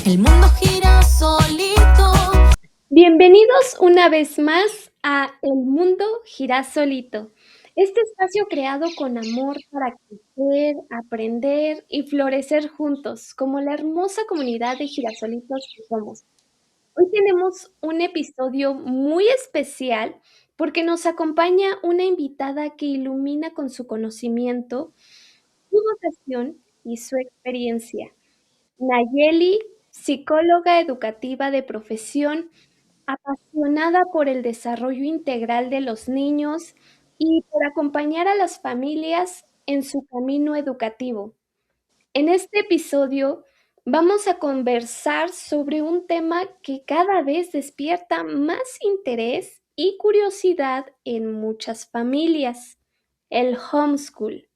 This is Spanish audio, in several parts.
El mundo gira solito. Bienvenidos una vez más a El Mundo Gira Solito, este espacio creado con amor para crecer, aprender y florecer juntos, como la hermosa comunidad de girasolitos que somos. Hoy tenemos un episodio muy especial porque nos acompaña una invitada que ilumina con su conocimiento, su vocación y su experiencia. Nayeli, psicóloga educativa de profesión, apasionada por el desarrollo integral de los niños y por acompañar a las familias en su camino educativo. En este episodio vamos a conversar sobre un tema que cada vez despierta más interés y curiosidad en muchas familias, el homeschool.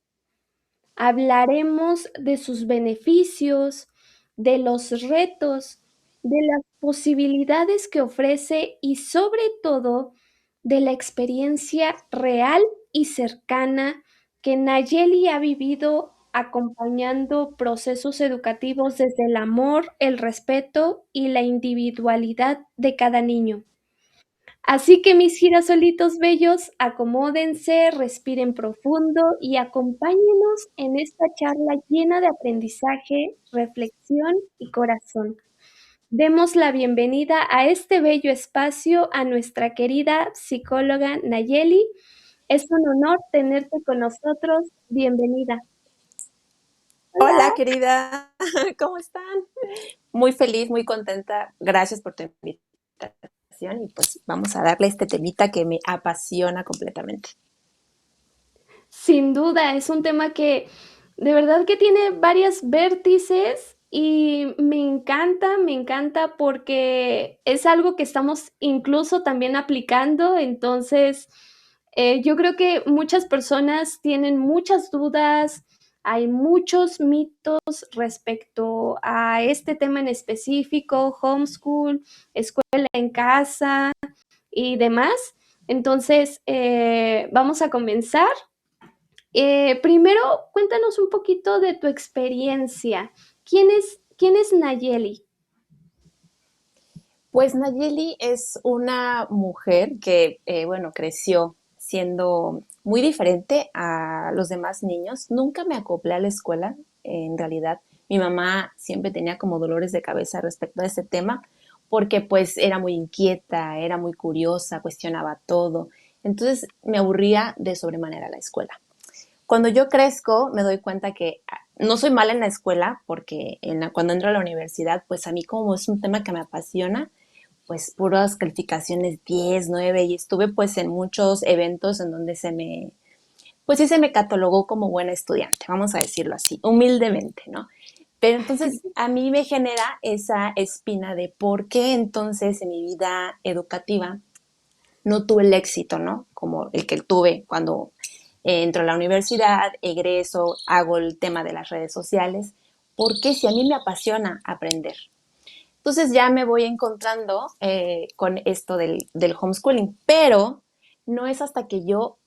Hablaremos de sus beneficios, de los retos, de las posibilidades que ofrece y sobre todo de la experiencia real y cercana que Nayeli ha vivido acompañando procesos educativos desde el amor, el respeto y la individualidad de cada niño. Así que mis girasolitos bellos, acomódense, respiren profundo y acompáñenos en esta charla llena de aprendizaje, reflexión y corazón. Demos la bienvenida a este bello espacio a nuestra querida psicóloga Nayeli. Es un honor tenerte con nosotros. Bienvenida. Hola, querida, ¿cómo están? Muy feliz, muy contenta. Gracias por tu invitación y pues vamos a darle este temita que me apasiona completamente. Sin duda, es un tema que de verdad que tiene varias vértices y me encanta porque es algo que estamos incluso también aplicando. Entonces, yo creo que muchas personas tienen muchas dudas, hay muchos mitos respecto a este tema en específico, homeschool, escuela en casa y demás. Entonces, vamos a comenzar. Primero, cuéntanos un poquito de tu experiencia. ¿Quién es Nayeli? Pues Nayeli es una mujer que, bueno, creció siendo muy diferente a los demás niños. Nunca me acoplé a la escuela, en realidad. Mi mamá siempre tenía como dolores de cabeza respecto a ese tema, porque pues era muy inquieta, era muy curiosa, cuestionaba todo. Entonces me aburría de sobremanera la escuela. Cuando yo crezco, me doy cuenta que no soy mala en la escuela, porque cuando entro a la universidad, pues a mí como es un tema que me apasiona, pues puras calificaciones 10, 9 y estuve pues en muchos eventos en donde pues sí se me catalogó como buena estudiante, vamos a decirlo así, humildemente, ¿no? Pero entonces a mí me genera esa espina de por qué entonces en mi vida educativa no tuve el éxito, ¿no? Como el que tuve cuando entro a la universidad, egreso, hago el tema de las redes sociales, porque si a mí me apasiona aprender. Entonces ya me voy encontrando con esto del homeschooling, pero no es hasta que yo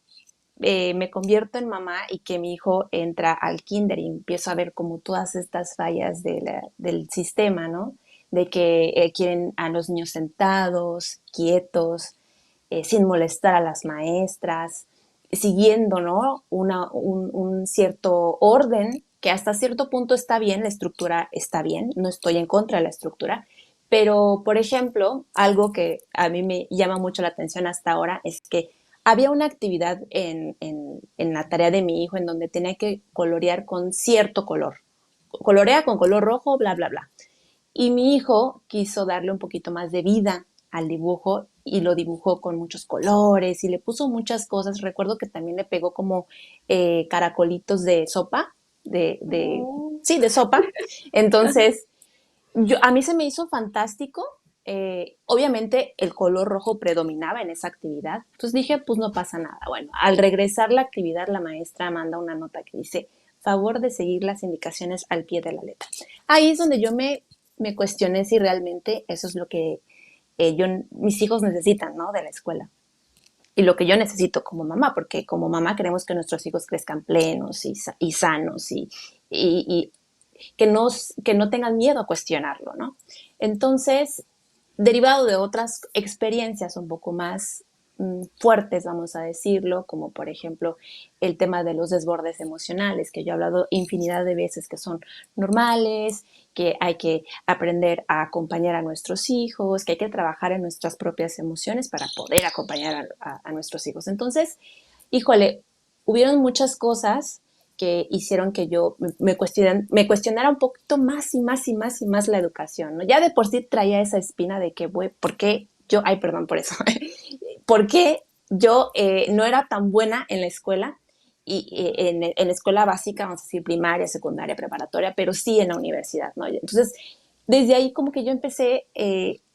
me convierto en mamá y que mi hijo entra al kinder y empiezo a ver como todas estas fallas del sistema, ¿no? De que quieren a los niños sentados, quietos, sin molestar a las maestras, siguiendo, ¿no? Un cierto orden que hasta cierto punto está bien, la estructura está bien, no estoy en contra de la estructura, pero, por ejemplo, algo que a mí me llama mucho la atención hasta ahora es que había una actividad en la tarea de mi hijo en donde tenía que colorear con cierto color. Colorea con color rojo, bla, bla, bla. Y mi hijo quiso darle un poquito más de vida al dibujo y lo dibujó con muchos colores y le puso muchas cosas. Recuerdo que también le pegó como caracolitos de sopa, Oh. sí, de sopa. Entonces, a mí se me hizo fantástico. Obviamente el color rojo predominaba en esa actividad. Entonces dije, pues no pasa nada. Bueno, al regresar la actividad, la maestra manda una nota que dice, favor de seguir las indicaciones al pie de la letra. Ahí es donde yo me cuestioné si realmente eso es lo que mis hijos necesitan, ¿no? De la escuela. Y lo que yo necesito como mamá, porque como mamá queremos que nuestros hijos crezcan plenos y sanos y que no tengan miedo a cuestionarlo, ¿no? Entonces, derivado de otras experiencias un poco más fuertes, vamos a decirlo, como por ejemplo el tema de los desbordes emocionales, que yo he hablado infinidad de veces que son normales, que hay que aprender a acompañar a nuestros hijos, que hay que trabajar en nuestras propias emociones para poder acompañar a nuestros hijos. Entonces, híjole, hubieron muchas cosas que hicieron que yo me cuestionara un poquito más y más y más y más la educación, ¿no? Ya de por sí traía esa espina de que, güey, ¿por qué yo, ay, perdón por eso, ¿por qué yo no era tan buena en la escuela? En la escuela básica, vamos a decir primaria, secundaria, preparatoria, pero sí en la universidad, ¿no? Entonces, desde ahí como que yo empecé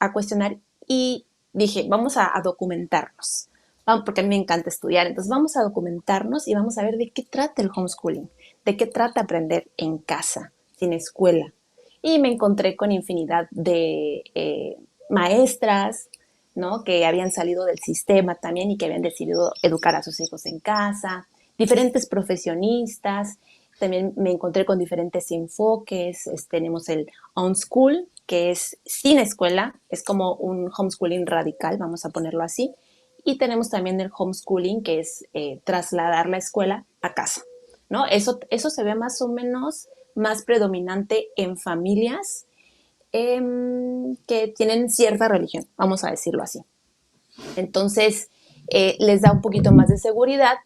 a cuestionar y dije, vamos a documentarnos, porque a mí me encanta estudiar, entonces vamos a documentarnos y vamos a ver de qué trata el homeschooling, de qué trata aprender en casa, sin escuela. Y me encontré con infinidad de maestras, ¿no? Que habían salido del sistema también y que habían decidido educar a sus hijos en casa, diferentes profesionistas, también me encontré con diferentes enfoques, tenemos el on-school, que es sin escuela, es como un homeschooling radical, vamos a ponerlo así, y tenemos también el homeschooling, que es trasladar la escuela a casa, ¿no? Eso se ve más o menos más predominante en familias que tienen cierta religión, vamos a decirlo así. Entonces, les da un poquito más de seguridad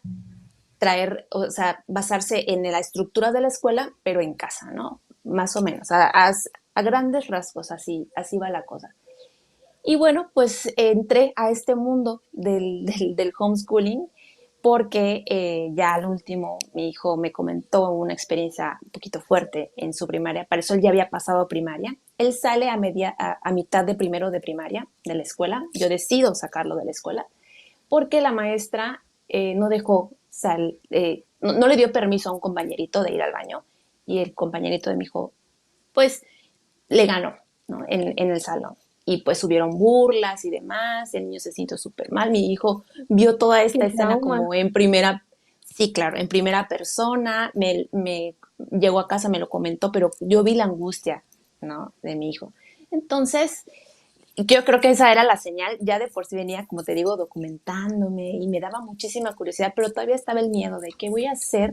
traer, o sea, basarse en la estructura de la escuela, pero en casa, ¿no? Más o menos, a grandes rasgos, así va la cosa. Y bueno, pues entré a este mundo del homeschooling porque ya al último mi hijo me comentó una experiencia un poquito fuerte en su primaria. Para eso él ya había pasado primaria. Él sale a mitad de primero de primaria de la escuela. Yo decido sacarlo de la escuela porque la maestra no dejó, no le dio permiso a un compañerito de ir al baño y el compañerito de mi hijo, pues, le ganó, ¿no? En el salón. Y pues hubieron burlas y demás, el niño se sintió súper mal, mi hijo vio toda Qué esta escena trauma. como en primera, sí, claro, en primera persona, me llegó a casa, me lo comentó, pero yo vi la angustia, ¿no? De mi hijo. Entonces, yo creo que esa era la señal, ya de por sí venía, como te digo, documentándome y me daba muchísima curiosidad, pero todavía estaba el miedo de qué voy a hacer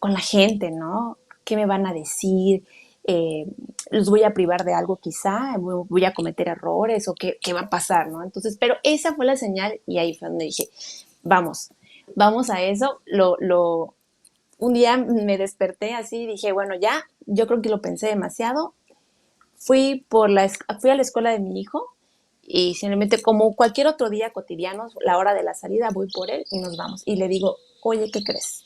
con la gente, ¿no? ¿Qué me van a decir? Eh, ¿Los voy a privar de algo quizá? ¿Voy a cometer errores? ¿O qué va a pasar, no? Entonces, pero esa fue la señal y ahí fue donde dije, vamos, vamos a eso. Un día me desperté así y dije, bueno, ya, yo creo que lo pensé demasiado, fui a la escuela de mi hijo y simplemente como cualquier otro día cotidiano, la hora de la salida, voy por él y nos vamos. Y le digo, oye, ¿qué crees?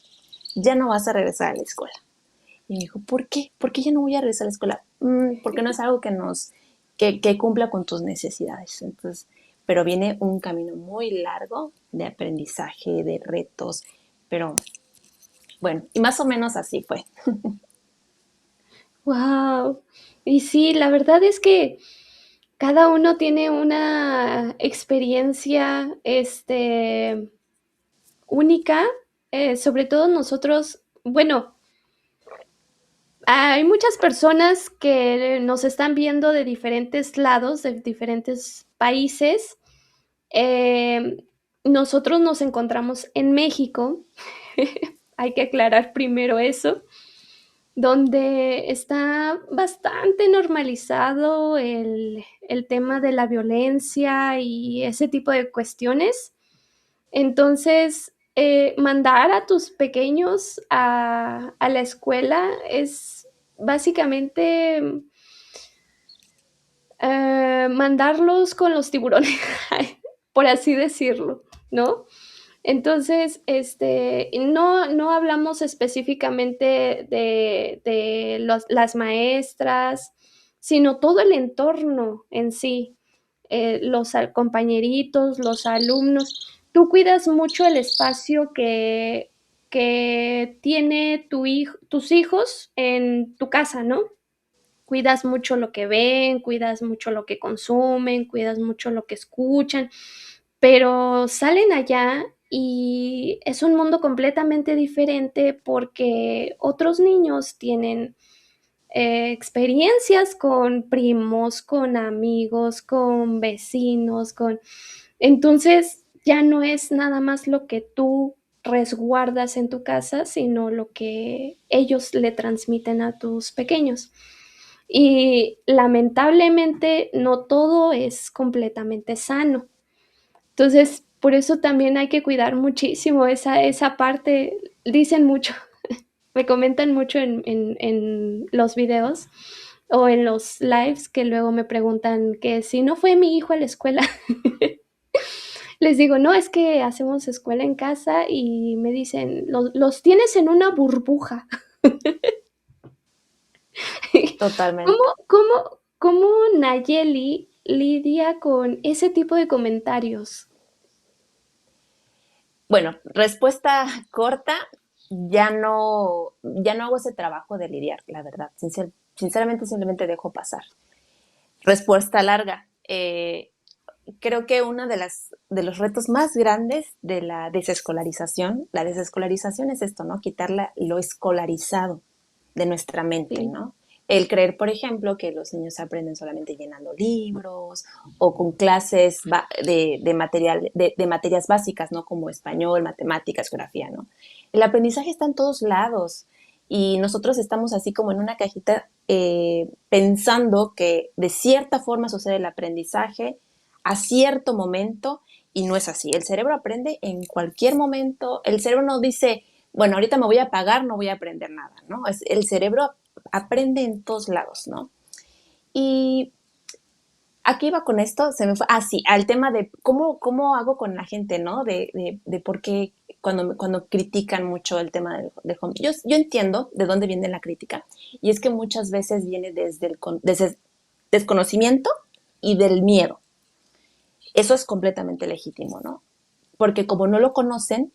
Ya no vas a regresar a la escuela. Y me dijo, ¿por qué? ¿Por qué ya no voy a regresar a la escuela? Porque no es algo que cumpla con tus necesidades. Entonces, pero viene un camino muy largo de aprendizaje, de retos, pero bueno, y más o menos así fue. Wow. Y sí, la verdad es que cada uno tiene una experiencia, única, sobre todo nosotros, bueno, hay muchas personas que nos están viendo de diferentes lados, de diferentes países. Nosotros nos encontramos en México, hay que aclarar primero eso, donde está bastante normalizado el tema de la violencia y ese tipo de cuestiones. Entonces, mandar a tus pequeños a la escuela es básicamente mandarlos con los tiburones, por así decirlo, ¿no? Entonces, no hablamos específicamente de las maestras, sino todo el entorno en sí, los compañeritos, los alumnos. Tú cuidas mucho el espacio que tiene tus hijos en tu casa, ¿no? Cuidas mucho lo que ven, cuidas mucho lo que consumen, cuidas mucho lo que escuchan, pero salen allá y es un mundo completamente diferente porque otros niños tienen experiencias con primos, con amigos, con vecinos, con... Entonces ya no es nada más lo que tú resguardas en tu casa, sino lo que ellos le transmiten a tus pequeños. Y lamentablemente no todo es completamente sano. Entonces, por eso también hay que cuidar muchísimo esa parte. Dicen mucho, me comentan mucho en los videos o en los lives que luego me preguntan que si no fue mi hijo a la escuela. Les digo, no, es que hacemos escuela en casa y me dicen, los tienes en una burbuja. ¿Cómo, Totalmente. cómo Nayeli lidia con ese tipo de comentarios? Bueno, respuesta corta, ya no hago ese trabajo de lidiar, la verdad. Sinceramente, simplemente dejo pasar. Respuesta larga. Creo que uno de los retos más grandes de la desescolarización es esto, ¿no? Quitar lo escolarizado de nuestra mente, Sí, ¿no? El creer, por ejemplo, que los niños aprenden solamente llenando libros o con clases de materias básicas, ¿no? Como español, matemáticas, geografía, ¿no? El aprendizaje está en todos lados y nosotros estamos así como en una cajita pensando que de cierta forma sucede el aprendizaje a cierto momento y no es así. El cerebro aprende en cualquier momento. El cerebro no dice, bueno, ahorita me voy a apagar, no voy a aprender nada, ¿no? El cerebro aprende en todos lados, ¿no? Y aquí iba con esto, se me fue, sí, al tema de cómo hago con la gente, ¿no? De por qué cuando critican mucho el tema del home. Yo entiendo de dónde viene la crítica, y es que muchas veces viene desde desconocimiento y del miedo. Eso es completamente legítimo, ¿no? Porque como no lo conocen,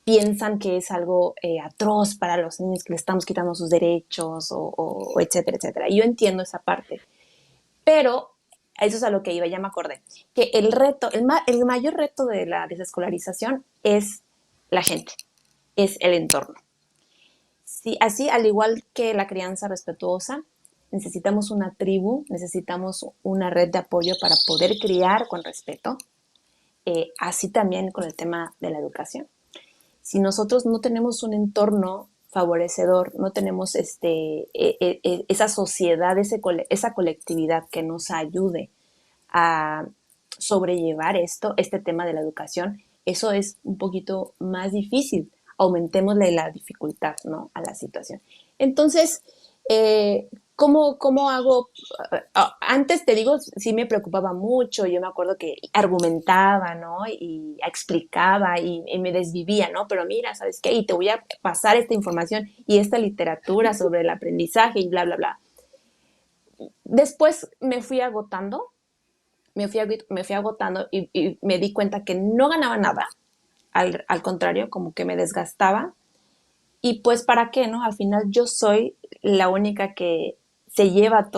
piensan que es algo atroz para los niños, que le estamos quitando sus derechos o etcétera, etcétera. Y yo entiendo esa parte, pero eso es a lo que iba, ya me acordé, que el mayor reto de la desescolarización es la gente, es el entorno. Sí, así, al igual que la crianza respetuosa, necesitamos una tribu, necesitamos una red de apoyo para poder criar con respeto, así también con el tema de la educación. Si nosotros no tenemos un entorno favorecedor, no tenemos esa sociedad, esa colectividad que nos ayude a sobrellevar este tema de la educación, eso es un poquito más difícil. Aumentémosle la dificultad, ¿no? A la situación. Entonces, ¿cómo hago? Antes te digo, sí me preocupaba mucho, yo me acuerdo que argumentaba, ¿no? Y explicaba y me desvivía, ¿no? Pero mira, ¿sabes qué? Y te voy a pasar esta información y esta literatura sobre el aprendizaje y bla, bla, bla. Después me fui agotando y me di cuenta que no ganaba nada, al contrario, como que me desgastaba. Y pues, ¿para qué, no? Al final yo soy la única que se lleva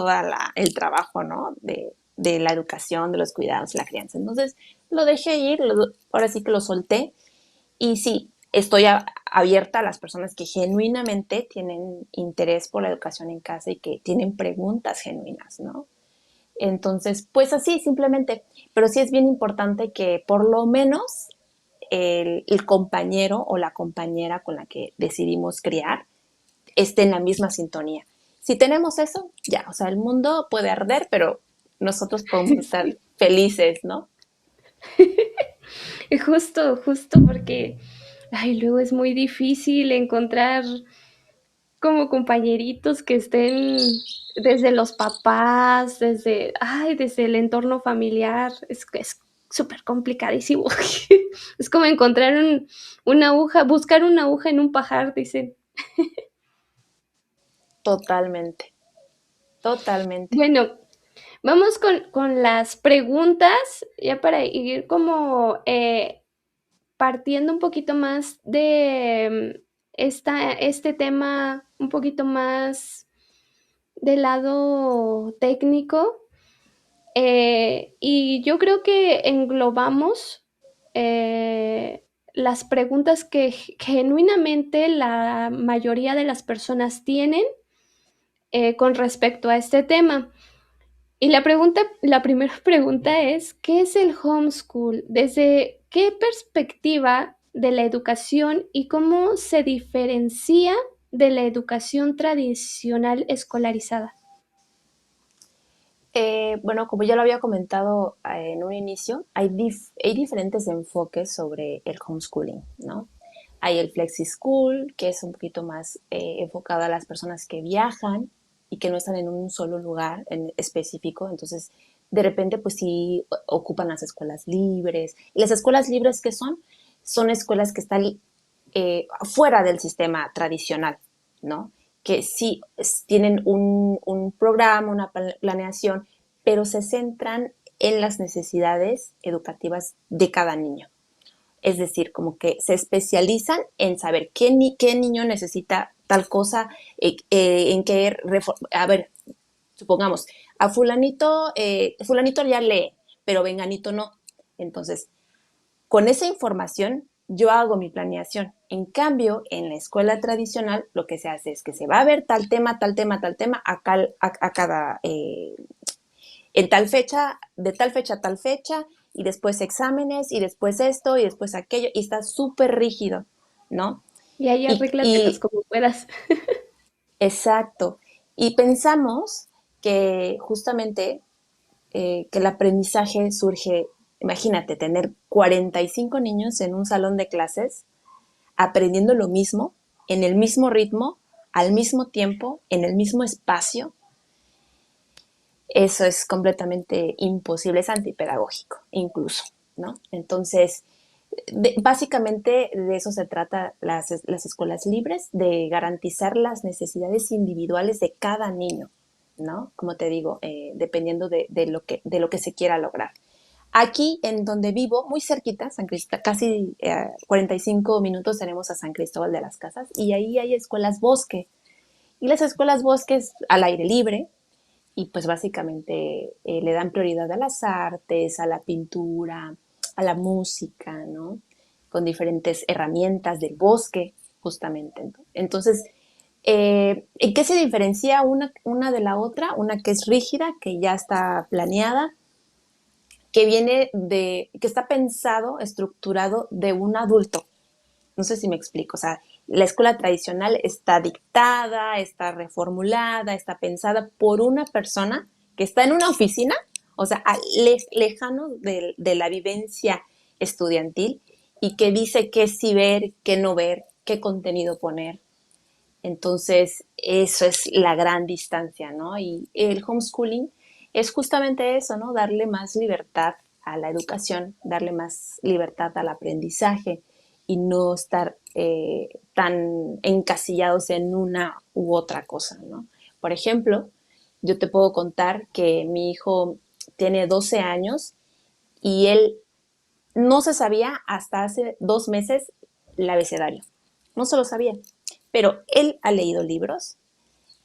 el trabajo, ¿no? De la educación, de los cuidados, la crianza. Entonces, lo dejé ir, ahora sí que lo solté. Y sí, estoy abierta a las personas que genuinamente tienen interés por la educación en casa y que tienen preguntas genuinas, ¿no? Entonces, pues así, simplemente. Pero sí es bien importante que por lo menos el compañero o la compañera con la que decidimos criar esté en la misma sintonía. Si tenemos eso, ya, o sea, el mundo puede arder, pero nosotros podemos estar sí. felices, ¿no? Justo porque, ay, luego es muy difícil encontrar como compañeritos que estén desde los papás, desde el entorno familiar. Es súper complicadísimo. Es como encontrar una aguja, buscar una aguja en un pajar, dicen. Totalmente, totalmente. Bueno, vamos con las preguntas, ya para ir como partiendo un poquito más de este tema, un poquito más del lado técnico. Y yo creo que englobamos las preguntas que genuinamente la mayoría de las personas tienen con respecto a este tema. Y la primera pregunta es, ¿qué es el homeschool? ¿Desde qué perspectiva de la educación y cómo se diferencia de la educación tradicional escolarizada? Bueno, como ya lo había comentado en un inicio, hay diferentes enfoques sobre el homeschooling, ¿no? Hay el flexi school, que es un poquito más enfocado a las personas que viajan y que no están en un solo lugar en específico. Entonces, de repente, pues sí ocupan las escuelas libres. ¿Y las escuelas libres qué son? Son escuelas que están fuera del sistema tradicional, ¿no? Que sí tienen un programa, una planeación, pero se centran en las necesidades educativas de cada niño. Es decir, como que se especializan en saber qué niño necesita tal cosa, en qué a ver, supongamos, a fulanito ya lee, pero venganito no. Entonces, con esa información yo hago mi planeación. En cambio, en la escuela tradicional lo que se hace es que se va a ver tal tema, tal tema, tal tema a cada, en tal fecha, de tal fecha a tal fecha, y después exámenes, y después esto, y después aquello, y está súper rígido, ¿no? Y ahí arréglatelas Y como puedas. exacto. Y pensamos que justamente que el aprendizaje surge, imagínate, tener 45 niños en un salón de clases aprendiendo lo mismo, en el mismo ritmo, al mismo tiempo, en el mismo espacio. Eso es completamente imposible, es antipedagógico incluso, ¿no? Entonces, básicamente de eso se trata las escuelas libres, de garantizar las necesidades individuales de cada niño, ¿no? Como te digo, dependiendo de lo que se quiera lograr. Aquí en donde vivo, muy cerquita, San Cristóbal, casi 45 minutos tenemos a San Cristóbal de las Casas, y ahí hay escuelas bosque. Y las escuelas bosques al aire libre, y pues básicamente le dan prioridad a las artes, a la pintura, a la música, ¿no? Con diferentes herramientas del bosque, justamente, ¿no? Entonces, ¿en qué se diferencia una de la otra? Una que es rígida, que ya está planeada, que está pensado, estructurado de un adulto. No sé si me explico. O sea, la escuela tradicional está dictada, está reformulada, está pensada por una persona que está en una oficina, o sea, lejano de la vivencia estudiantil, y que dice qué sí ver, qué no ver, qué contenido poner. Entonces, eso es la gran distancia, ¿no? Y el homeschooling es justamente eso, ¿no? Darle más libertad a la educación, darle más libertad al aprendizaje y no estar tan encasillados en una u otra cosa, ¿no? Por ejemplo, yo te puedo contar que mi hijo tiene 12 años y él no se sabía hasta hace 2 meses el abecedario. No se lo sabía. Pero él ha leído libros,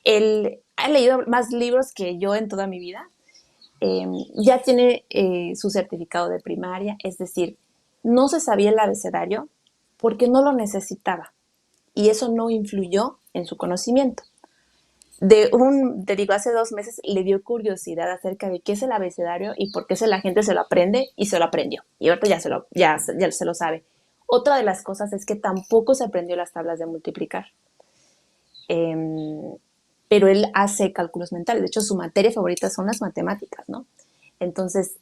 él ha leído más libros que yo en toda mi vida, ya tiene su certificado de primaria, es decir, no se sabía el abecedario porque no lo necesitaba y eso no influyó en su conocimiento. Te digo, hace 2 meses le dio curiosidad acerca de qué es el abecedario y por qué la gente se lo aprende, y se lo aprendió. Y ahorita ya se lo sabe. Otra de las cosas es que tampoco se aprendió las tablas de multiplicar. Eh, pero él hace cálculos mentales. De hecho, su materia favorita son las matemáticas, ¿no? Entonces,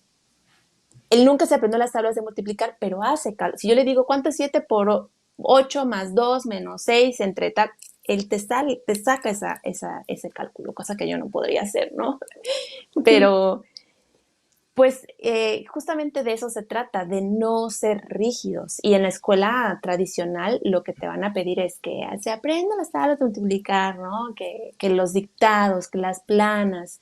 él nunca se aprendió las tablas de multiplicar, pero hace cálculos. Si yo le digo, ¿cuánto es 7 por 8 más 2 menos 6 entre tal? Él te saca ese cálculo, cosa que yo no podría hacer, ¿no? Pero pues justamente de eso se trata, de no ser rígidos. Y en la escuela tradicional lo que te van a pedir es que se aprendan las tablas de multiplicar, ¿no? Que los dictados, que las planas,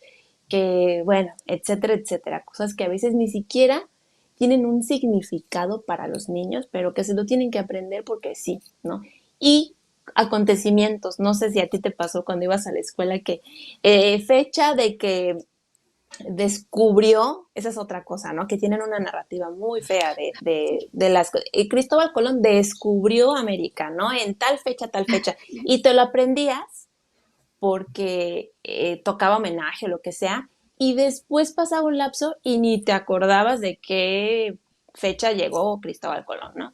que, bueno, etcétera, etcétera. Cosas que a veces ni siquiera tienen un significado para los niños, pero que se lo tienen que aprender porque sí, ¿no? Y acontecimientos, no sé si a ti te pasó cuando ibas a la escuela que fecha de que descubrió, esa es otra cosa, ¿no? Que tienen una narrativa muy fea de las... Cristóbal Colón descubrió América, ¿no? En tal fecha, y te lo aprendías porque tocaba homenaje o lo que sea, y después pasaba un lapso y ni te acordabas de qué fecha llegó Cristóbal Colón, ¿no?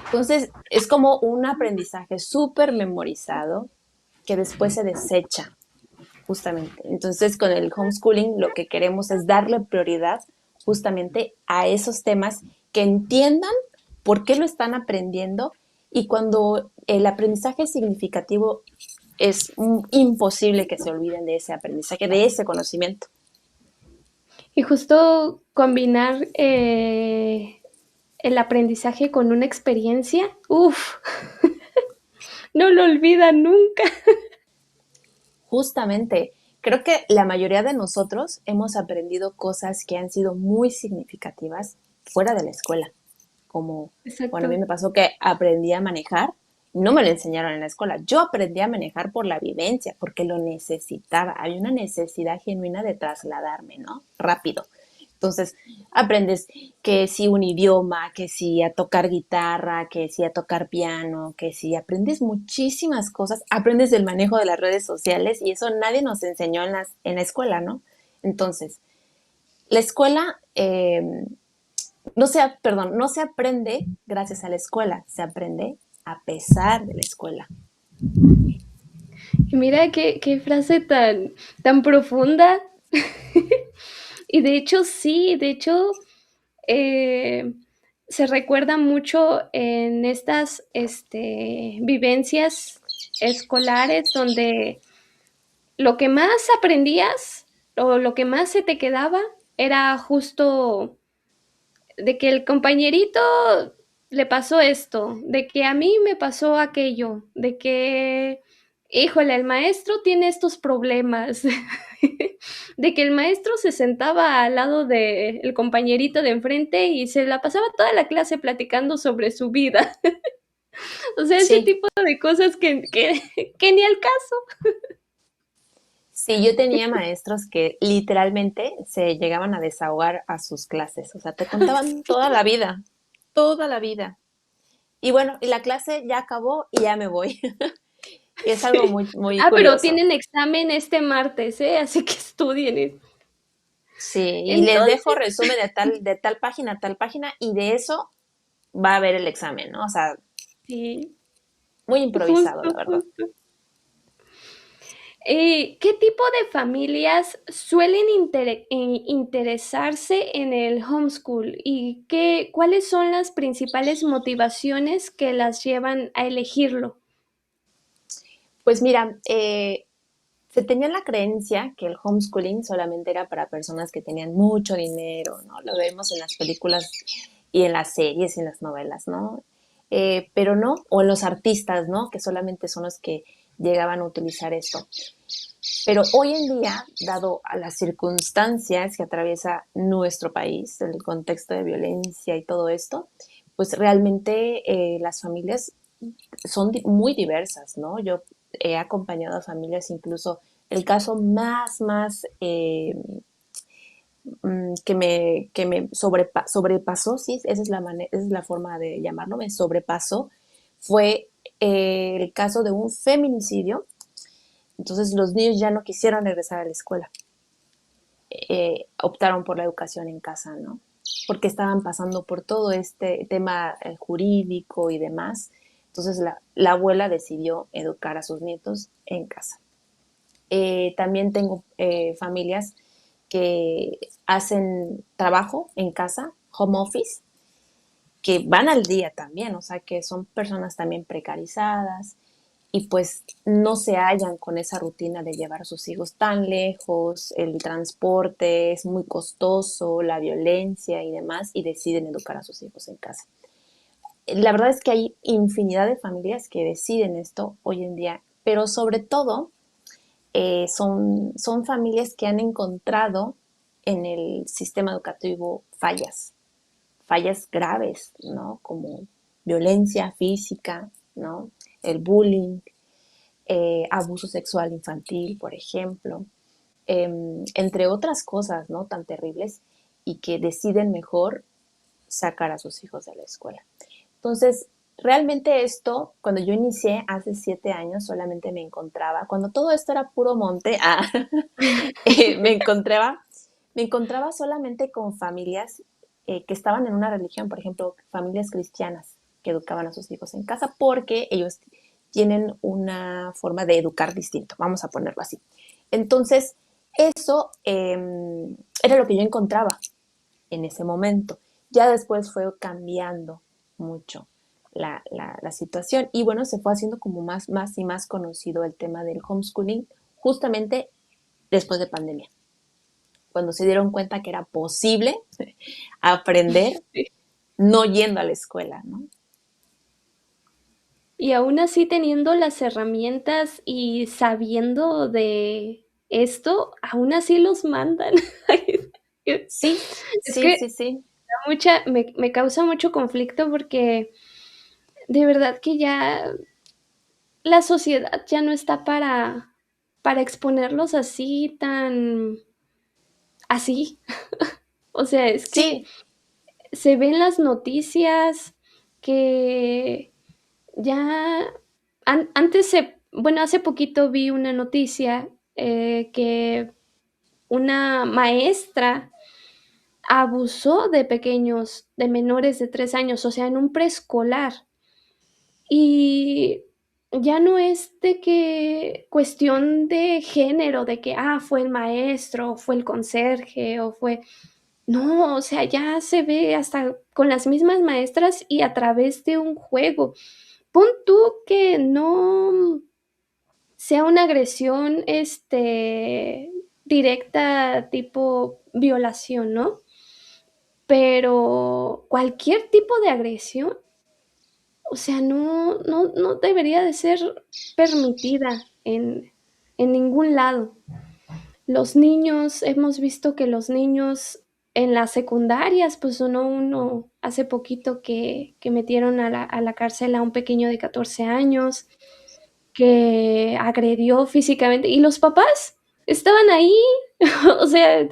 Entonces, es como un aprendizaje súper memorizado que después se desecha, justamente. Entonces, con el homeschooling lo que queremos es darle prioridad justamente a esos temas que entiendan por qué lo están aprendiendo y cuando el aprendizaje es significativo es imposible que se olviden de ese aprendizaje, de ese conocimiento. Y justo combinar el aprendizaje con una experiencia, uff, no lo olvidan nunca. Justamente, creo que la mayoría de nosotros hemos aprendido cosas que han sido muy significativas fuera de la escuela, como, bueno, a mí Exacto. me pasó que aprendí a manejar, no me lo enseñaron en la escuela, yo aprendí a manejar por la vivencia, porque lo necesitaba, hay una necesidad genuina de trasladarme, ¿no? Rápido. Entonces, aprendes que si un idioma, que si a tocar guitarra, que si a tocar piano, que si aprendes muchísimas cosas, aprendes del manejo de las redes sociales y eso nadie nos enseñó en la escuela, ¿no? Entonces, la escuela no se aprende gracias a la escuela, se aprende a pesar de la escuela. Y mira qué frase tan profunda. Y de hecho, sí, de hecho, eh, se recuerda mucho en estas vivencias escolares donde lo que más aprendías o lo que más se te quedaba era justo de que el compañerito le pasó esto, de que a mí me pasó aquello, de que, híjole, el maestro tiene estos problemas, de que el maestro se sentaba al lado del compañerito de enfrente y se la pasaba toda la clase platicando sobre su vida. O sea, ese Sí, tipo de cosas que ni al caso. sí, yo tenía maestros que literalmente se llegaban a desahogar a sus clases, o sea, te contaban toda la vida. Y bueno, y la clase ya acabó y ya me voy. Y es algo Sí. muy, muy Ah, pero curioso. tienen examen este martes, ¿eh? Así que estudien. Sí, y les dejo Entonces, resumen de tal página a tal página y de eso va a haber el examen, ¿no? O sea, sí, muy improvisado, justo, la verdad. justo. ¿Qué tipo de familias suelen interesarse en el homeschool y cuáles son las principales motivaciones que las llevan a elegirlo? Pues mira, se tenía la creencia que el homeschooling solamente era para personas que tenían mucho dinero, ¿no? Lo vemos en las películas y en las series y en las novelas, ¿no? Pero no, o en los artistas, ¿no? Que solamente son los que llegaban a utilizar esto. Pero hoy en día, dado a las circunstancias que atraviesa nuestro país, el contexto de violencia y todo esto, pues realmente las familias son muy diversas, ¿no? Yo he acompañado a familias, incluso el caso más que me sobrepasó, sí, esa es la forma de llamarlo, me sobrepasó, fue el caso de un feminicidio. Entonces los niños ya no quisieron regresar a la escuela, optaron por la educación en casa, ¿no? Porque estaban pasando por todo este tema jurídico y demás. Entonces la abuela decidió educar a sus nietos en casa. También tengo familias que hacen trabajo en casa, home office, que van al día también, o sea, que son personas también precarizadas y pues no se hallan con esa rutina de llevar a sus hijos tan lejos, el transporte es muy costoso, la violencia y demás, y deciden educar a sus hijos en casa. La verdad es que hay infinidad de familias que deciden esto hoy en día, pero sobre todo son familias que han encontrado en el sistema educativo fallas graves, ¿no? Como violencia física, ¿no? El bullying, abuso sexual infantil, por ejemplo, entre otras cosas, ¿no? Tan terribles y que deciden mejor sacar a sus hijos de la escuela. Entonces, realmente esto, cuando yo inicié hace 7 años, solamente me encontraba, cuando todo esto era puro monte, me encontraba solamente con familias que estaban en una religión, por ejemplo, familias cristianas que educaban a sus hijos en casa porque ellos tienen una forma de educar distinto, vamos a ponerlo así. Entonces, eso era lo que yo encontraba en ese momento. Ya después fue cambiando mucho la situación y bueno, se fue haciendo como más y más conocido el tema del homeschooling justamente después de pandemia, cuando se dieron cuenta que era posible aprender no yendo a la escuela, ¿no? Y aún así teniendo las herramientas y sabiendo de esto, aún así los mandan. Sí, Es sí, que sí, sí. me causa mucho conflicto porque de verdad que ya la sociedad ya no está para exponerlos así tan así. O sea, es que Sí, se ven las noticias que ya bueno, hace poquito vi una noticia que una maestra abusó de pequeños, de menores de 3 años, o sea, en un preescolar. Y ya no es de que cuestión de género, de que, fue el maestro, o fue el conserje, o fue... No, o sea, ya se ve hasta con las mismas maestras y a través de un juego. Pon tú que no sea una agresión, directa, tipo violación, ¿no? Pero cualquier tipo de agresión, o sea, no debería de ser permitida en ningún lado. Los niños, hemos visto que los niños en las secundarias, pues sonó uno hace poquito que metieron a la cárcel a un pequeño de 14 años que agredió físicamente y los papás estaban ahí, o sea,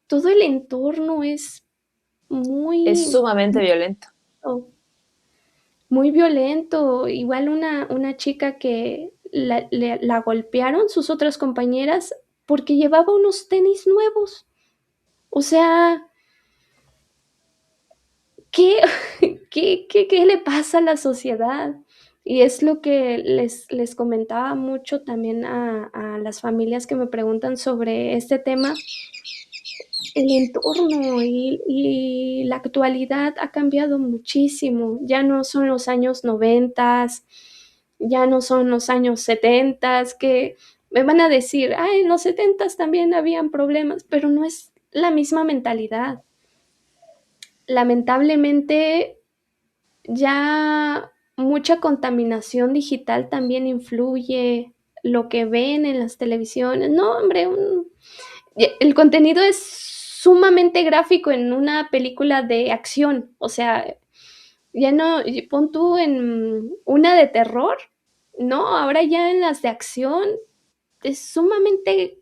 todo el entorno es es muy, sumamente violento. muy violento. Igual una chica que la golpearon sus otras compañeras porque llevaba unos tenis nuevos. O sea, ¿qué, qué le pasa a la sociedad? Y es lo que les comentaba mucho también a las familias que me preguntan sobre este tema. El entorno y la actualidad ha cambiado muchísimo. Ya no son los años 90, ya no son los años 70, que me van a decir, en los 70 también habían problemas, pero no es la misma mentalidad. Lamentablemente, ya mucha contaminación digital también influye, lo que ven en las televisiones. No, hombre, el contenido es sumamente gráfico en una película de acción. O sea, ya no, pon tú en una de terror, no, ahora ya en las de acción es sumamente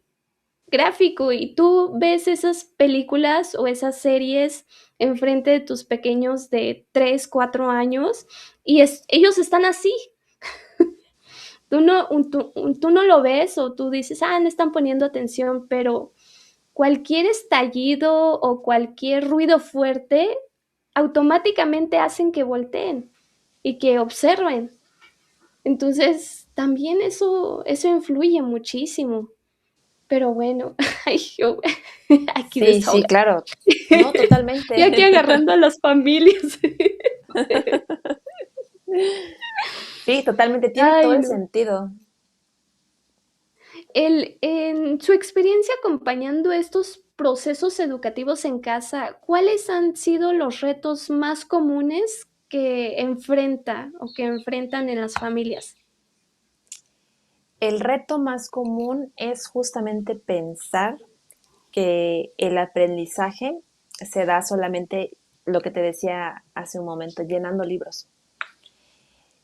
gráfico y tú ves esas películas o esas series enfrente de tus pequeños de 3 4 años y ellos están así. Tú no lo ves o tú dices, no están poniendo atención, pero cualquier estallido o cualquier ruido fuerte automáticamente hacen que volteen y que observen. Entonces, también eso influye muchísimo. Pero bueno, ay, yo aquí Sí, sí, desahoga. claro. No, Y aquí totalmente. agarrando a las familias. Sí, totalmente. Tiene todo Ay, el no. sentido. En su experiencia acompañando estos procesos educativos en casa, ¿cuáles han sido los retos más comunes que enfrenta o que enfrentan en las familias? El reto más común es justamente pensar que el aprendizaje se da solamente, lo que te decía hace un momento, llenando libros.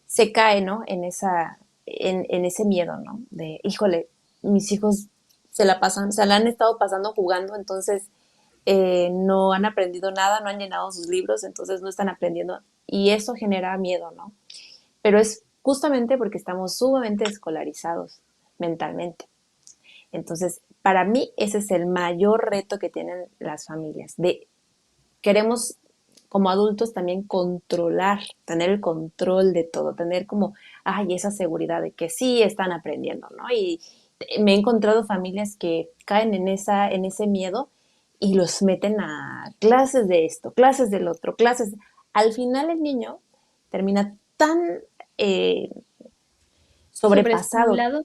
Se cae, ¿no? En ese miedo, ¿no? De, híjole, mis hijos se la han estado pasando jugando, entonces no han aprendido nada, no han llenado sus libros, entonces no están aprendiendo. y eso genera miedo, ¿no? Pero es justamente porque estamos sumamente escolarizados mentalmente. Entonces, para mí ese es el mayor reto que tienen las familias, de queremos como adultos también controlar, tener el control de todo, tener como, ay, esa seguridad de que sí están aprendiendo, ¿no? Y me he encontrado familias que caen en ese miedo y los meten a clases de esto, clases del otro, clases. Al final el niño termina tan eh, sobrepasado. Sobreestimulado.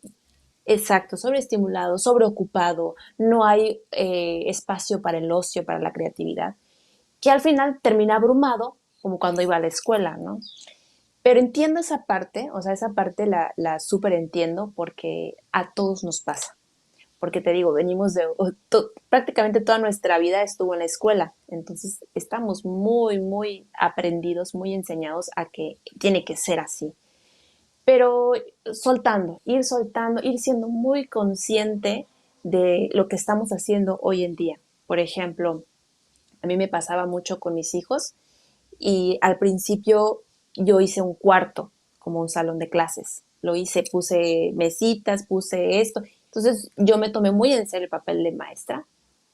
Exacto, sobreestimulado, sobreocupado, no hay espacio para el ocio, para la creatividad, que al final termina abrumado, como cuando iba a la escuela, ¿no? Pero entiendo esa parte, o sea, esa parte la súper entiendo porque a todos nos pasa. Porque te digo, venimos de, prácticamente toda nuestra vida estuvo en la escuela, entonces estamos muy, muy aprendidos, muy enseñados a que tiene que ser así. Pero soltando, ir siendo muy consciente de lo que estamos haciendo hoy en día. Por ejemplo, a mí me pasaba mucho con mis hijos y al principio yo hice un cuarto, como un salón de clases. Lo hice, puse mesitas, puse esto. Entonces yo me tomé muy en serio el papel de maestra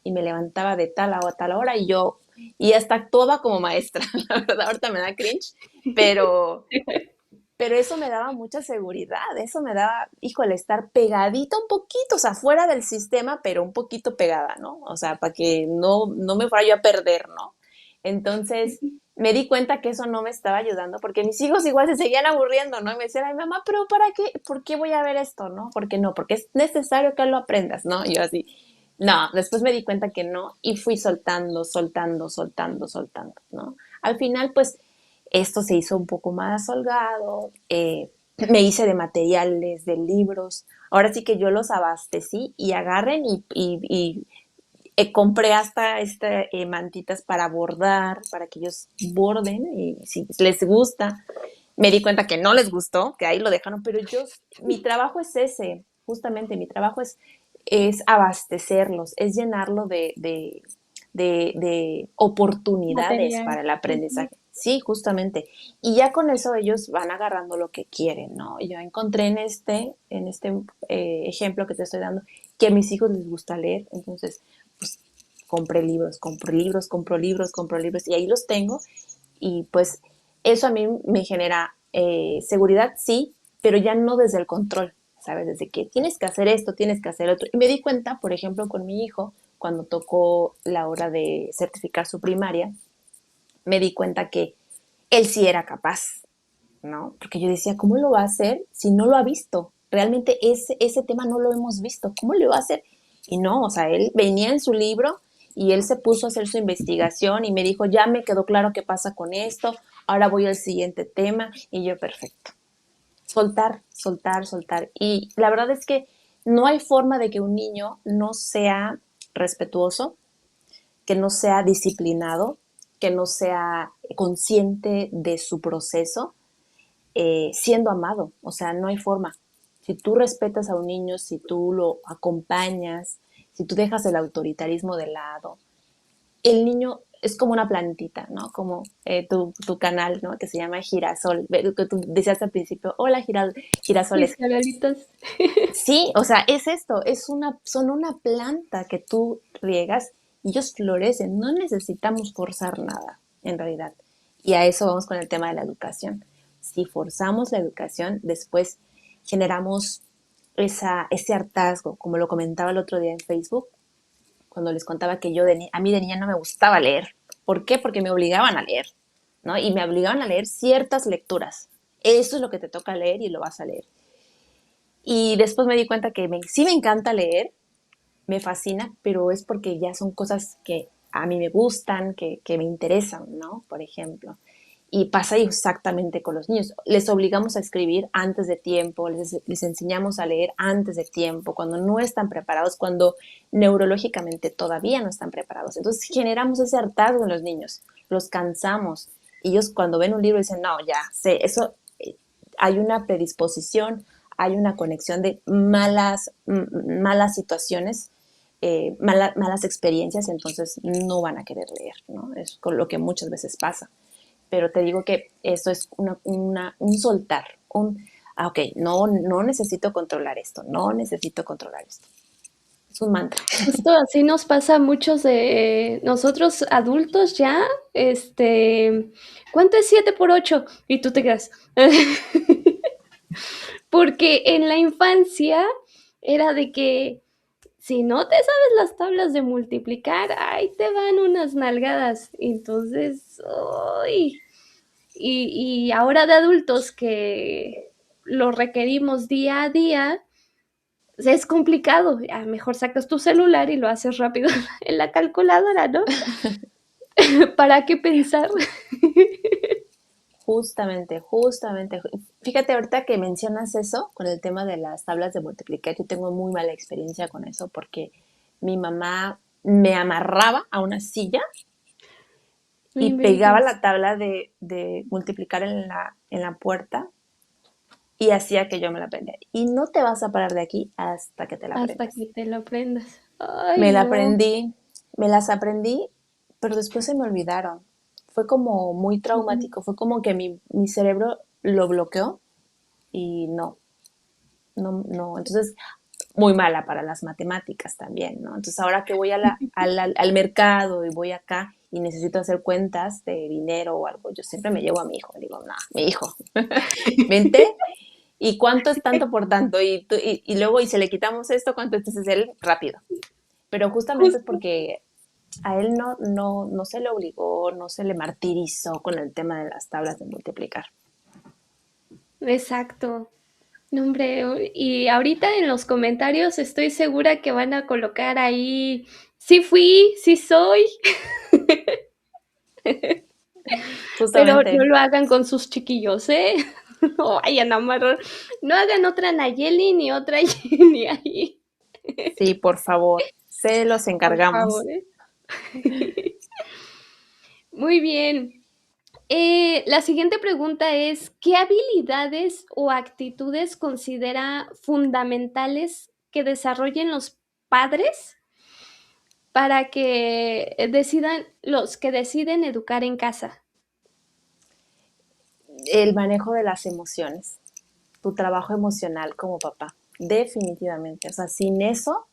y me levantaba de tal a tal hora y hasta actuaba como maestra. La verdad, ahorita me da cringe, pero pero eso me daba mucha seguridad, eso me daba, híjole, estar pegadita un poquito, o sea, fuera del sistema, pero un poquito pegada, ¿no? O sea, para que no me fuera yo a perder, ¿no? Entonces, me di cuenta que eso no me estaba ayudando, porque mis hijos igual se seguían aburriendo, ¿no? Y me decían, ay, mamá, pero ¿para qué? ¿Por qué voy a ver esto, no? Porque no, porque es necesario que lo aprendas, ¿no? Y yo así, no, después me di cuenta que no, y fui soltando, ¿no? Al final, pues, esto se hizo un poco más holgado, me hice de materiales, de libros. Ahora sí que yo los abastecí y agarren y compré hasta mantitas para bordar, para que ellos borden y si les gusta. Me di cuenta que no les gustó, que ahí lo dejaron, pero mi trabajo es ese, justamente mi trabajo es abastecerlos, es llenarlo de oportunidades Material. para el Ujú. aprendizaje. Sí, justamente. Y ya con eso ellos van agarrando lo que quieren, ¿no? Yo encontré en este ejemplo que te estoy dando, que a mis hijos les gusta leer, entonces, pues, compré libros, compro libros, y ahí los tengo, y pues eso a mí me genera seguridad, sí, pero ya no desde el control, ¿sabes? Desde que tienes que hacer esto, tienes que hacer otro. Y me di cuenta, por ejemplo, con mi hijo, cuando tocó la hora de certificar su primaria, me di cuenta que él sí era capaz, ¿no? Porque yo decía, ¿cómo lo va a hacer si no lo ha visto? Realmente ese tema no lo hemos visto, ¿cómo lo va a hacer? Y no, o sea, él venía en su libro y él se puso a hacer su investigación y me dijo, ya me quedó claro qué pasa con esto, ahora voy al siguiente tema y yo, perfecto. Soltar. Y la verdad es que no hay forma de que un niño no sea respetuoso, que no sea disciplinado, que no sea consciente de su proceso, siendo amado. O sea, no hay forma. Si tú respetas a un niño, si tú lo acompañas, si tú dejas el autoritarismo de lado, el niño es como una plantita, ¿no? Como tu canal, ¿no? Que se llama Girasol. Que tú decías al principio, hola Mis girasoles. canalitos. Sí, o sea, es esto, son una planta que tú riegas y ellos florecen. No necesitamos forzar nada, en realidad. Y a eso vamos con el tema de la educación. Si forzamos la educación, después generamos ese hartazgo, como lo comentaba el otro día en Facebook, cuando les contaba que a mí de niña no me gustaba leer. ¿Por qué? Porque me obligaban a leer, ¿no? Y me obligaban a leer ciertas lecturas. Eso es lo que te toca leer y lo vas a leer. Y después me di cuenta que sí me encanta leer, me fascina, pero es porque ya son cosas que a mí me gustan, que me interesan, ¿no? Por ejemplo. Y pasa exactamente con los niños. Les obligamos a escribir antes de tiempo, les enseñamos a leer antes de tiempo, cuando no están preparados, cuando neurológicamente todavía no están preparados. Entonces generamos ese hartazgo en los niños, los cansamos. Y ellos cuando ven un libro dicen, no, ya, sé, eso hay una predisposición, hay una conexión de malas situaciones, malas experiencias, entonces no van a querer leer, ¿no? Es con lo que muchas veces pasa. pero te digo que eso es un soltar, ok, no necesito controlar esto, no necesito controlar esto. Es un mantra. Justo así nos pasa a muchos de nosotros adultos ya, ¿cuánto es 7 por 8? Y tú te quedas. Porque en la infancia era de que si no te sabes las tablas de multiplicar, ahí te van unas nalgadas. Entonces, ¡ay! Y ahora de adultos que lo requerimos día a día, es complicado. A mejor sacas tu celular y lo haces rápido en la calculadora, ¿no? ¿Para qué pensar? Justamente, justamente. Fíjate, ahorita que mencionas eso con el tema de las tablas de multiplicar, yo tengo muy mala experiencia con eso porque mi mamá me amarraba a una silla No y pegaba inventes. la tabla de multiplicar en la puerta y hacía que yo me la aprendiera. Y no te vas a parar de aquí hasta que te la Hasta aprendas. que te lo aprendas. Ay, Me la no. aprendí, me las aprendí, pero después se me olvidaron. Fue como muy Ujú. traumático, fue como que mi cerebro lo bloqueó y no. Entonces, muy mala para las matemáticas también, ¿no? Entonces, ahora que voy al mercado y voy acá y necesito hacer cuentas de dinero o algo, yo siempre me llevo a mi hijo. Le digo, no, mi hijo, vente. ¿Y cuánto es tanto por tanto? Y luego, y si le quitamos esto, ¿cuánto? Entonces él rápido. Pero justamente es Justo. porque a él no se le obligó, no se le martirizó con el tema de las tablas de multiplicar. Exacto. No, hombre, y ahorita en los comentarios estoy segura que van a colocar ahí, sí fui, sí soy, pero no Justamente, lo hagan con sus chiquillos, ¿eh? No vayan a amarrar, no hagan otra Nayeli ni otra Jenny ahí, sí, por favor, se los por encargamos. favor, ¿eh? Muy bien. La siguiente pregunta es, ¿qué habilidades o actitudes considera fundamentales que desarrollen los padres para que decidan los que deciden educar en casa? El manejo de las emociones, tu trabajo emocional como papá, definitivamente. O sea, sin eso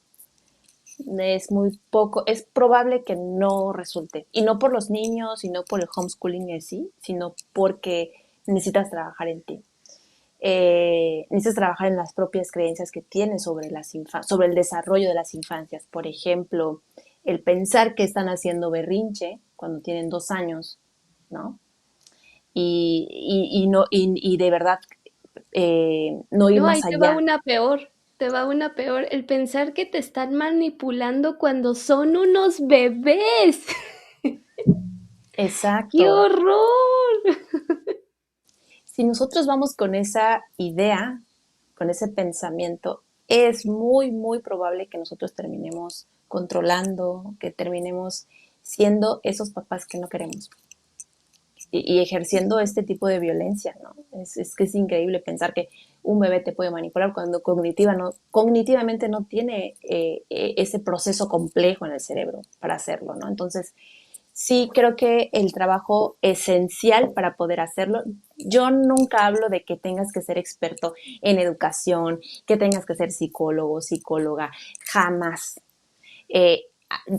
es muy poco, es probable que no resulte. Y no por los niños, y no por el homeschooling en sí, sino porque necesitas trabajar en ti. Necesitas trabajar en las propias creencias que tienes sobre, sobre el desarrollo de las infancias. Por ejemplo, el pensar que están haciendo berrinche cuando tienen 2 años, ¿no? Y de verdad no ir No, más ahí te va allá. una peor, te va una peor, el pensar que te están manipulando cuando son unos bebés. ¡Qué Exacto. horror! Si nosotros vamos con esa idea, con ese pensamiento, es muy probable que nosotros terminemos controlando, que terminemos siendo esos papás que no queremos y ejerciendo este tipo de violencia, ¿no? Es que es increíble pensar que un bebé te puede manipular cuando cognitivamente no tiene ese proceso complejo en el cerebro para hacerlo, ¿no? Entonces, sí creo que el trabajo esencial para poder hacerlo, yo nunca hablo de que tengas que ser experto en educación, que tengas que ser psicólogo, psicóloga, jamás.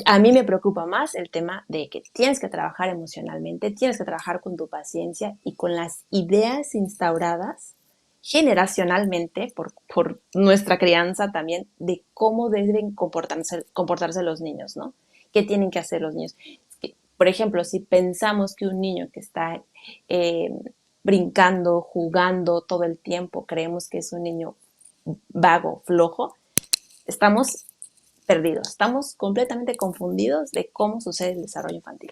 A mí me preocupa más el tema de que tienes que trabajar emocionalmente, tienes que trabajar con tu paciencia y con las ideas instauradas generacionalmente por nuestra crianza también de cómo deben comportarse los niños, ¿no? ¿Qué tienen que hacer los niños? Por ejemplo, si pensamos que un niño que está eh, brincando, jugando todo el tiempo, creemos que es un niño vago, flojo, estamos perdidos, estamos completamente confundidos de cómo sucede el desarrollo infantil.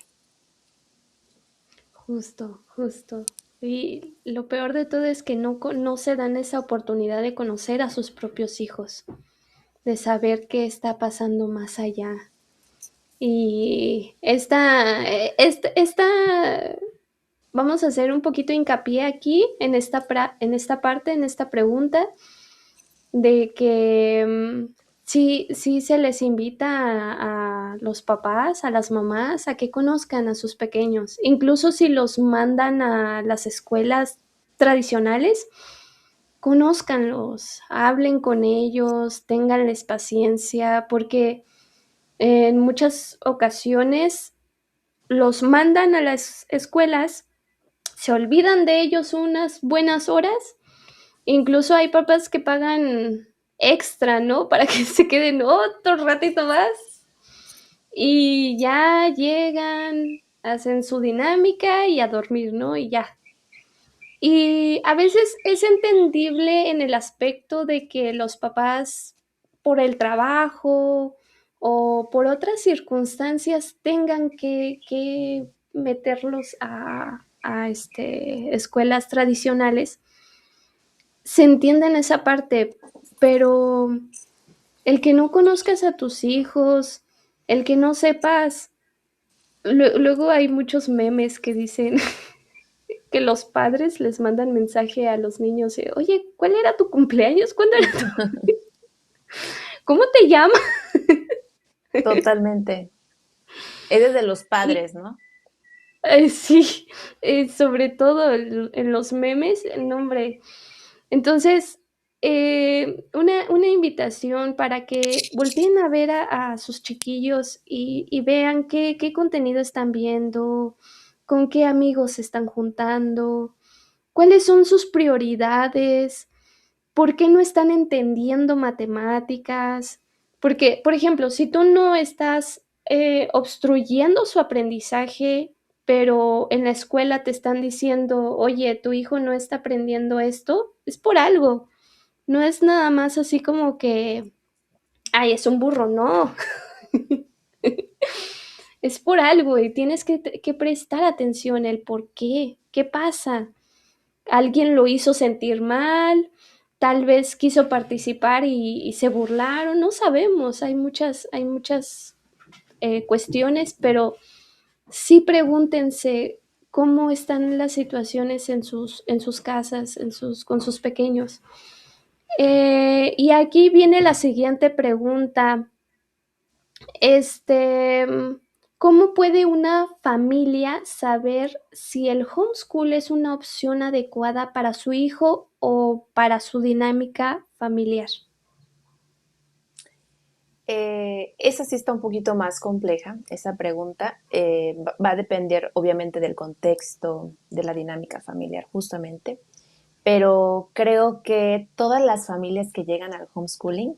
Justo, justo. Y lo peor de todo es que no se dan esa oportunidad de conocer a sus propios hijos, de saber qué está pasando más allá. Y vamos a hacer un poquito hincapié aquí en en esta parte, en esta pregunta, de que Sí, sí se les invita a los papás, a las mamás, a que conozcan a sus pequeños. Incluso si los mandan a las escuelas tradicionales, conózcanlos, hablen con ellos, ténganles paciencia, porque en muchas ocasiones los mandan a las escuelas, se olvidan de ellos unas buenas horas. Incluso hay papás que pagan extra, ¿no? Para que se queden otro ratito más y ya llegan, hacen su dinámica y a dormir, ¿no? Y ya. Y a veces es entendible en el aspecto de que los papás, por el trabajo o por otras circunstancias, tengan que meterlos a escuelas tradicionales. Se entiende en esa parte, pero el que no conozcas a tus hijos, el que no sepas, luego hay muchos memes que dicen que los padres les mandan mensaje a los niños, oye, ¿cuál era tu cumpleaños? ¿Cuándo era tu... ¿Cómo te llamas? Totalmente. Es desde los Y padres, ¿no? sí, sobre todo en los memes, el nombre. Entonces, una invitación para que volteen a ver a sus chiquillos y vean qué contenido están viendo, con qué amigos se están juntando, cuáles son sus prioridades, por qué no están entendiendo matemáticas. Porque, por ejemplo, si tú no estás obstruyendo su aprendizaje, pero en la escuela te están diciendo, oye, tu hijo no está aprendiendo esto, es por algo. No es nada más así como que, ay, es un burro, no. Es por algo y tienes que prestar atención el por qué, qué pasa. Alguien lo hizo sentir mal, tal vez quiso participar y se burlaron, no sabemos, hay muchas cuestiones, pero sí pregúntense cómo están las situaciones en sus casas, con sus pequeños. Y aquí viene la siguiente pregunta. Este, ¿Cómo puede una familia saber si el homeschool es una opción adecuada para su hijo o para su dinámica familiar? Esa sí está un poquito más compleja, esa pregunta. Va a depender obviamente del contexto, de la dinámica familiar, justamente. Pero creo que todas las familias que llegan al homeschooling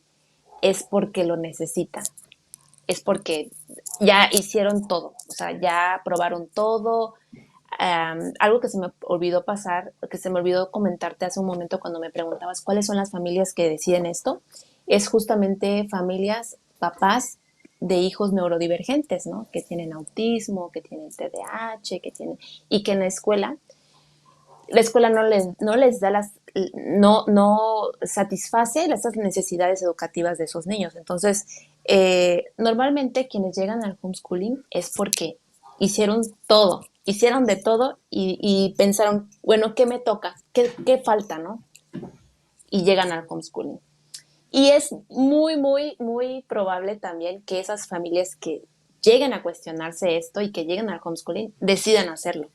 es porque lo necesitan, es porque ya hicieron todo, o sea, ya probaron todo. Algo que se me olvidó pasar, que se me olvidó comentarte hace un momento cuando me preguntabas cuáles son las familias que deciden esto, es justamente familias, papás de hijos neurodivergentes, ¿no? Que tienen autismo, que tienen TDAH, que tienen, y que en la escuela no les da no satisface esas necesidades educativas de esos niños. Entonces, normalmente quienes llegan al homeschooling es porque hicieron de todo y pensaron, bueno, ¿qué me toca? ¿Qué falta, no? Y llegan al homeschooling. Y es muy, muy, muy probable también que esas familias que lleguen a cuestionarse esto y que lleguen al homeschooling decidan hacerlo.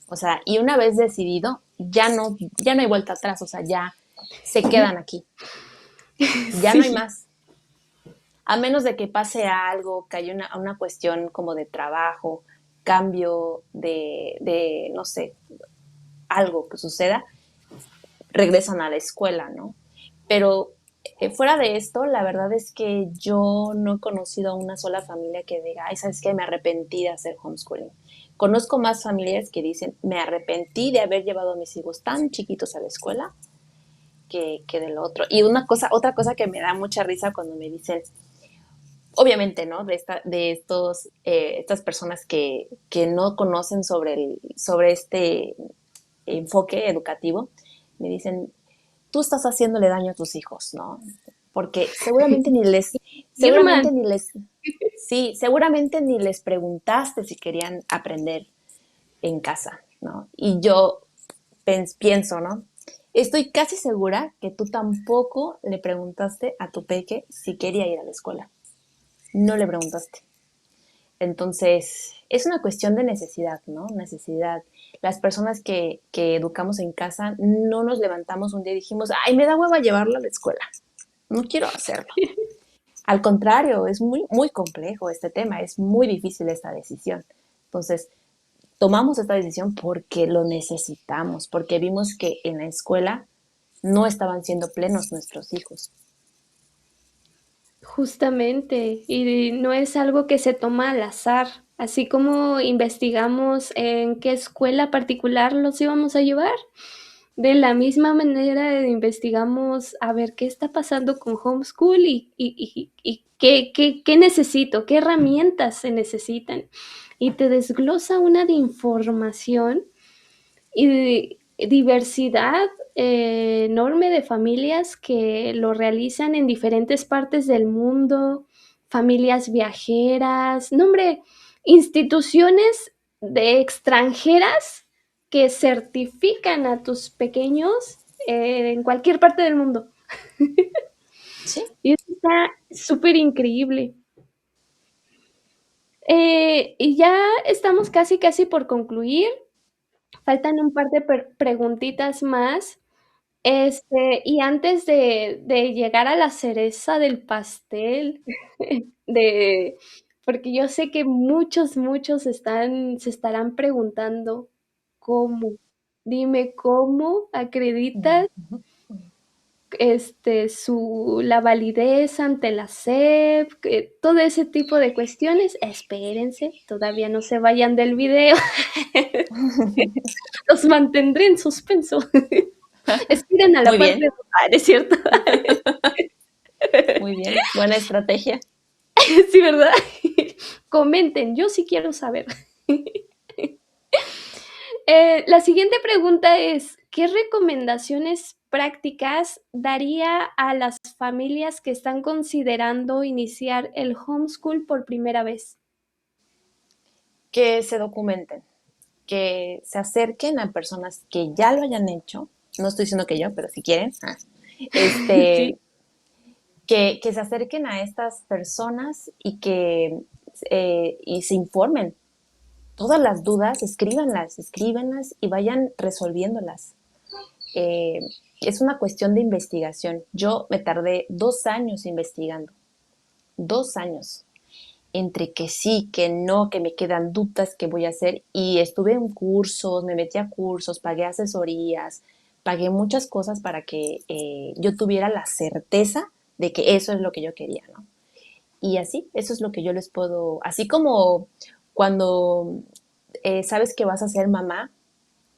O sea, y una vez decidido, ya no hay vuelta atrás, o sea, ya se quedan aquí. Ya no hay Sí. más. A menos de que pase algo, que haya una cuestión como de trabajo, cambio no sé, algo que suceda, regresan a la escuela, ¿no? Pero fuera de esto, la verdad es que yo no he conocido a una sola familia que diga, ay, ¿sabes qué? Me arrepentí de hacer homeschooling. Conozco más familias que dicen, me arrepentí de haber llevado a mis hijos tan chiquitos a la escuela que del otro. Y otra cosa que me da mucha risa cuando me dicen, obviamente, ¿no? Estas personas que no conocen sobre este enfoque educativo, me dicen, tú estás haciéndole daño a tus hijos, ¿no? Porque Irman, sí, seguramente ni les preguntaste si querían aprender en casa, ¿no? Y yo pienso, ¿no? Estoy casi segura que tú tampoco le preguntaste a tu peque si quería ir a la escuela. No le preguntaste. Entonces, es una cuestión de necesidad, ¿no? Necesidad. Las personas que educamos en casa no nos levantamos un día y dijimos, ay, me da hueva llevarlo a la escuela. No quiero hacerlo. Al contrario, es muy, muy complejo este tema, es muy difícil esta decisión. Entonces, tomamos esta decisión porque lo necesitamos, porque vimos que en la escuela no estaban siendo plenos nuestros hijos. Justamente, y no es algo que se toma al azar, así como investigamos en qué escuela particular los íbamos a llevar. De la misma manera investigamos a ver qué está pasando con homeschool y qué necesito, qué herramientas se necesitan. Y te desglosa una de información y diversidad enorme de familias que lo realizan en diferentes partes del mundo, familias viajeras, no hombre, instituciones de extranjeras que certifican a tus pequeños en cualquier parte del mundo. Sí, Y eso está súper increíble. Y ya estamos casi, casi por concluir. Faltan un par de preguntitas más. Y antes de llegar a la cereza del pastel, de, porque yo sé que muchos se estarán preguntando, ¿cómo? Dime cómo acreditas la validez ante la SEP, todo ese tipo de cuestiones. Espérense, todavía no se vayan del video, los mantendré en suspenso. Esperen a la muy parte bien, de... ¿es cierto? muy bien. Buena estrategia. Sí, ¿verdad? Comenten, yo sí quiero saber. La siguiente pregunta es, ¿qué recomendaciones prácticas daría a las familias que están considerando iniciar el homeschool por primera vez? Que se documenten, que se acerquen a personas que ya lo hayan hecho. No estoy diciendo que yo, pero si quieren. Sí, Este, que se acerquen a estas personas y se informen. Todas las dudas, escríbanlas y vayan resolviéndolas. Eh, es una cuestión de investigación. Yo me tardé 2 años investigando, 2 años, entre que sí, que no, que me quedan dudas, que voy a hacer. Y estuve en cursos, me metí a cursos, pagué asesorías, pagué muchas cosas para que yo tuviera la certeza de que eso es lo que yo quería, ¿no? Y así, eso es lo que yo les puedo, así como cuando sabes que vas a ser mamá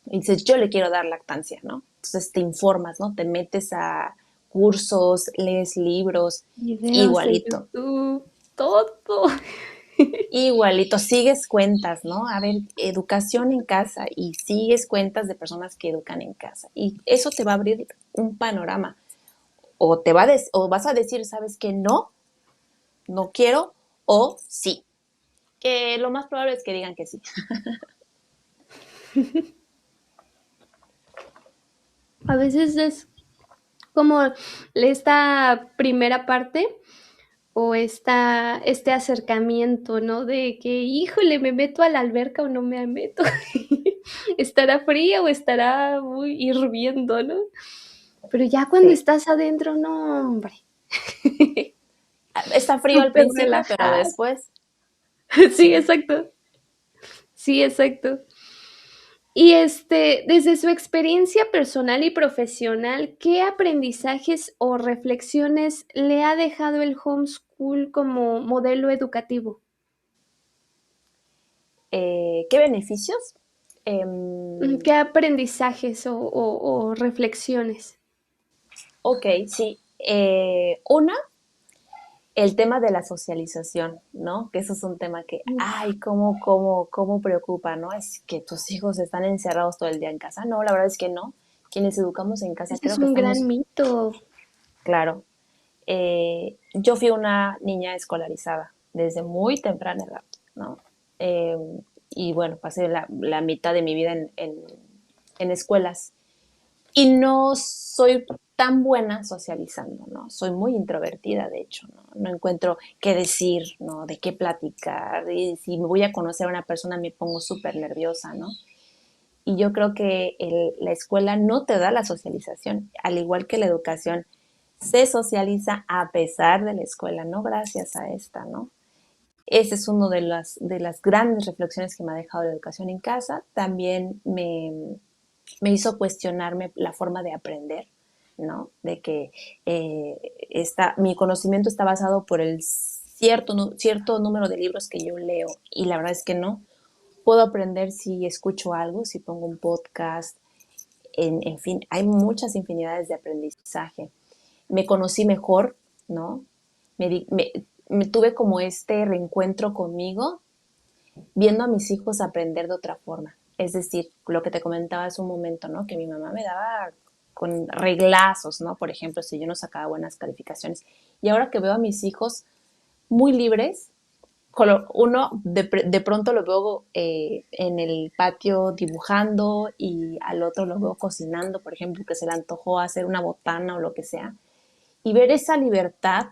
y dices, yo le quiero dar lactancia, ¿no? Entonces te informas, ¿no? Te metes a cursos, lees libros, videos de igualito. YouTube, todo. Igualito, sigues cuentas, ¿no? A ver, educación en casa y sigues cuentas de personas que educan en casa. Y eso te va a abrir un panorama. O vas a decir, ¿sabes qué? No, no quiero, o sí. Que lo más probable es que digan que sí. A veces es como esta primera parte o este acercamiento, ¿no? De que, híjole, ¿me meto a la alberca o no me meto? ¿Estará fría o estará muy hirviendo, no? Pero ya cuando Sí. estás adentro, no, hombre. Está frío al Súper principio, pero relajado. después, Sí, sí. exacto. Sí, exacto. Y desde su experiencia personal y profesional, ¿qué aprendizajes o reflexiones le ha dejado el homeschool como modelo educativo? ¿Qué beneficios? Em, ¿Qué aprendizajes o reflexiones? ok, sí. Una, el tema de la socialización, ¿no? Que eso es un tema que, Uf, ay, cómo preocupa, ¿no? Es que tus hijos están encerrados todo el día en casa. No, la verdad es que no. Quienes educamos en casa ese creo es que un gran estamos, mito. claro. Yo fui una niña escolarizada desde muy temprana edad, ¿no? Eh, y bueno, pasé la mitad de mi vida en escuelas. Y no soy tan buena socializando, ¿no? Soy muy introvertida, de hecho, ¿no? No encuentro qué decir, ¿no? De qué platicar. Y si me voy a conocer a una persona me pongo súper nerviosa, ¿no? Y yo creo que la escuela no te da la socialización, al igual que la educación se socializa a pesar de la escuela, no gracias a esta, ¿no? Ese es uno de las grandes reflexiones que me ha dejado la educación en casa. También me hizo cuestionarme la forma de aprender, ¿no? De que mi conocimiento está basado por el cierto número de libros que yo leo y la verdad es que no. Puedo aprender si escucho algo, si pongo un podcast, en fin, hay muchas infinidades de aprendizaje. Me conocí mejor, ¿no? Me, di- me, me tuve como este reencuentro conmigo viendo a mis hijos aprender de otra forma. Es decir, lo que te comentaba hace un momento, ¿no? Que mi mamá me daba con reglazos, ¿no? Por ejemplo, si yo no sacaba buenas calificaciones. Y ahora que veo a mis hijos muy libres, uno de pronto lo veo en el patio dibujando y al otro lo veo cocinando, por ejemplo, que se le antojó hacer una botana o lo que sea. Y ver esa libertad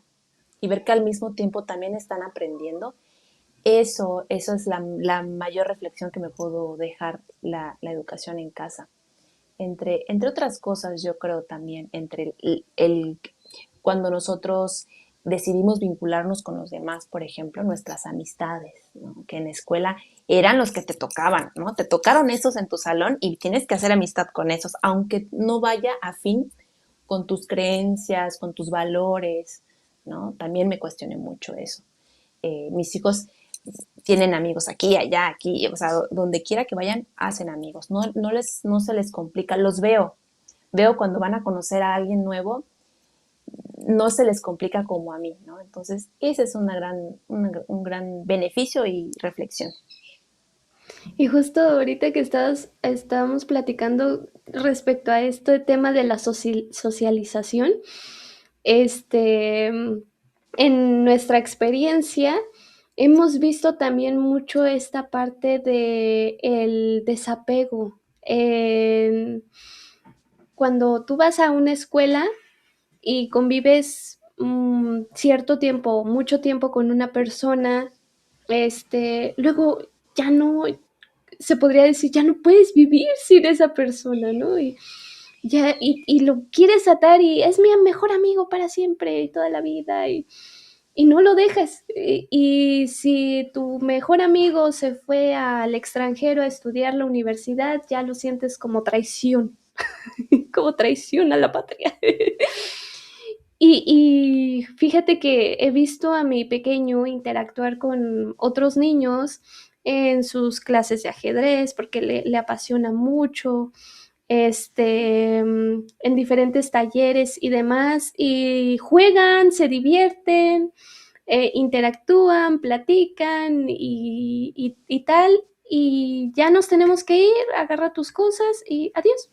y ver que al mismo tiempo también están aprendiendo, eso es la mayor reflexión que me pudo dejar la educación en casa. Entre otras cosas, yo creo también, cuando nosotros decidimos vincularnos con los demás, por ejemplo, nuestras amistades, ¿no? Que en la escuela eran los que te tocaban, ¿no? Te tocaron esos en tu salón y tienes que hacer amistad con esos, aunque no vaya afín con tus creencias, con tus valores, ¿no? También me cuestioné mucho eso. Mis hijos tienen amigos aquí, allá, aquí, o sea, donde quiera que vayan, hacen amigos, no se les complica, los veo cuando van a conocer a alguien nuevo, no se les complica como a mí, ¿no? Entonces, ese es un gran beneficio y reflexión. Y justo ahorita que estábamos platicando respecto a este tema de la socialización, este, en nuestra experiencia hemos visto también mucho esta parte de el desapego. Cuando tú vas a una escuela y convives cierto tiempo, mucho tiempo con una persona, luego ya no, se podría decir, ya no puedes vivir sin esa persona, ¿no? Y lo quieres atar y es mi mejor amigo para siempre y toda la vida y no lo dejas. Y si tu mejor amigo se fue al extranjero a estudiar la universidad, ya lo sientes como traición, como traición a la patria. Y fíjate que he visto a mi pequeño interactuar con otros niños en sus clases de ajedrez porque le apasiona mucho, en diferentes talleres y demás, y juegan, se divierten, interactúan, platican y tal, y ya nos tenemos que ir, agarra tus cosas y adiós,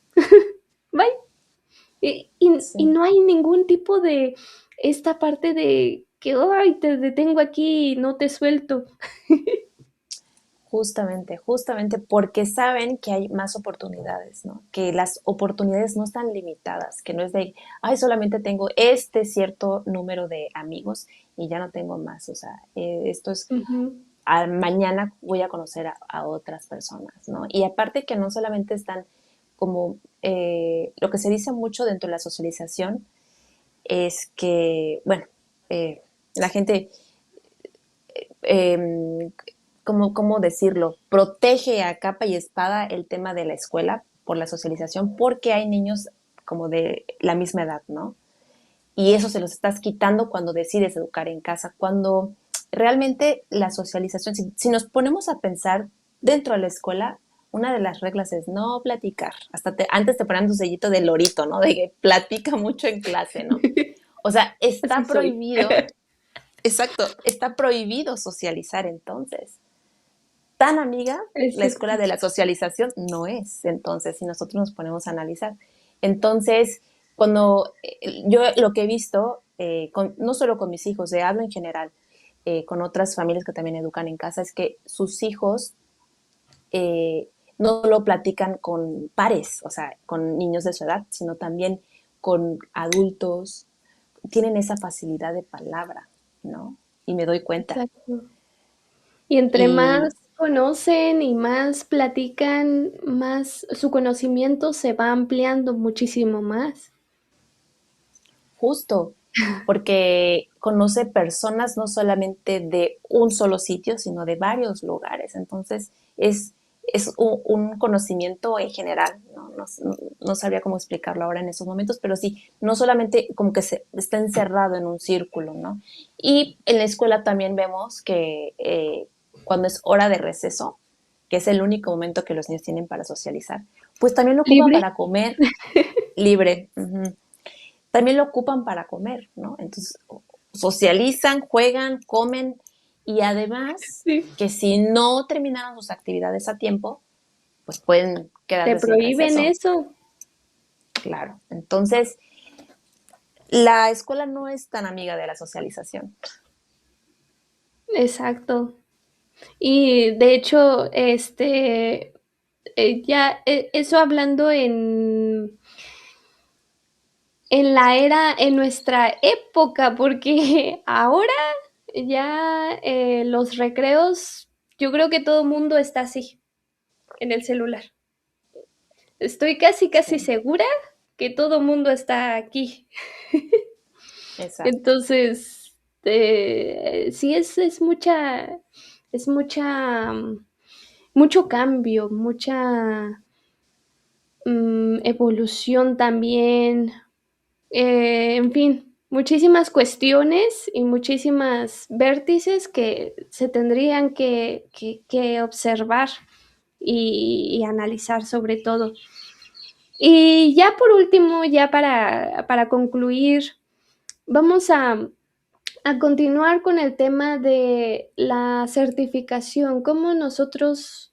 bye. Y Sí. no hay ningún tipo de esta parte de que, ay, te detengo aquí y no te suelto. Justamente porque saben que hay más oportunidades, ¿no? Que las oportunidades no están limitadas, que no es de, ay, solamente tengo este cierto número de amigos y ya no tengo más. O sea, esto es, Ujú. mañana voy a conocer a otras personas, ¿no? Y aparte que no solamente están como, lo que se dice mucho dentro de la socialización es que, bueno, la gente eh, ¿cómo decirlo? Protege a capa y espada el tema de la escuela por la socialización, porque hay niños como de la misma edad, ¿no? Y eso se los estás quitando cuando decides educar en casa, cuando realmente la socialización, si nos ponemos a pensar dentro de la escuela, una de las reglas es no platicar. Antes te ponían tu sellito de lorito, ¿no? De que platica mucho en clase, ¿no? O sea, Así está soy. prohibido, exacto, está prohibido socializar entonces. Tan amiga la escuela Exacto. de la socialización no es, entonces, si nosotros nos ponemos a analizar. Entonces, cuando yo lo que he visto, no solo con mis hijos, hablo en general, con otras familias que también educan en casa, es que sus hijos no lo platican con pares, o sea, con niños de su edad, sino también con adultos, tienen esa facilidad de palabra, ¿no? Y me doy cuenta. Exacto. Y entre Y más conocen y más platican, más su conocimiento se va ampliando muchísimo más. justo, porque conoce personas no solamente de un solo sitio, sino de varios lugares. Entonces, es un conocimiento en general, ¿no? No sabría cómo explicarlo ahora en esos momentos, pero sí, no solamente como que se está encerrado en un círculo, ¿no? Y en la escuela también vemos que cuando es hora de receso, que es el único momento que los niños tienen para socializar, pues también lo ocupan ¿Libre? para comer libre. Uh-huh. También lo ocupan para comer, ¿no? Entonces, socializan, juegan, comen y además Sí. que si no terminaron sus actividades a tiempo, pues pueden ¿Te quedarse sin prohíben receso, eso? claro. Entonces, la escuela no es tan amiga de la socialización. Exacto. Y de hecho, ya eso hablando en la era, en nuestra época, porque ahora ya los recreos, yo creo que todo el mundo está así, en el celular. Estoy casi Sí, segura que todo el mundo está aquí. exacto. Entonces, sí es mucha, mucho cambio, mucha evolución también, en fin, muchísimas cuestiones y muchísimas vértices que se tendrían que observar y analizar sobre todo. Y ya por último, ya para concluir, vamos a continuar con el tema de la certificación, cómo nosotros,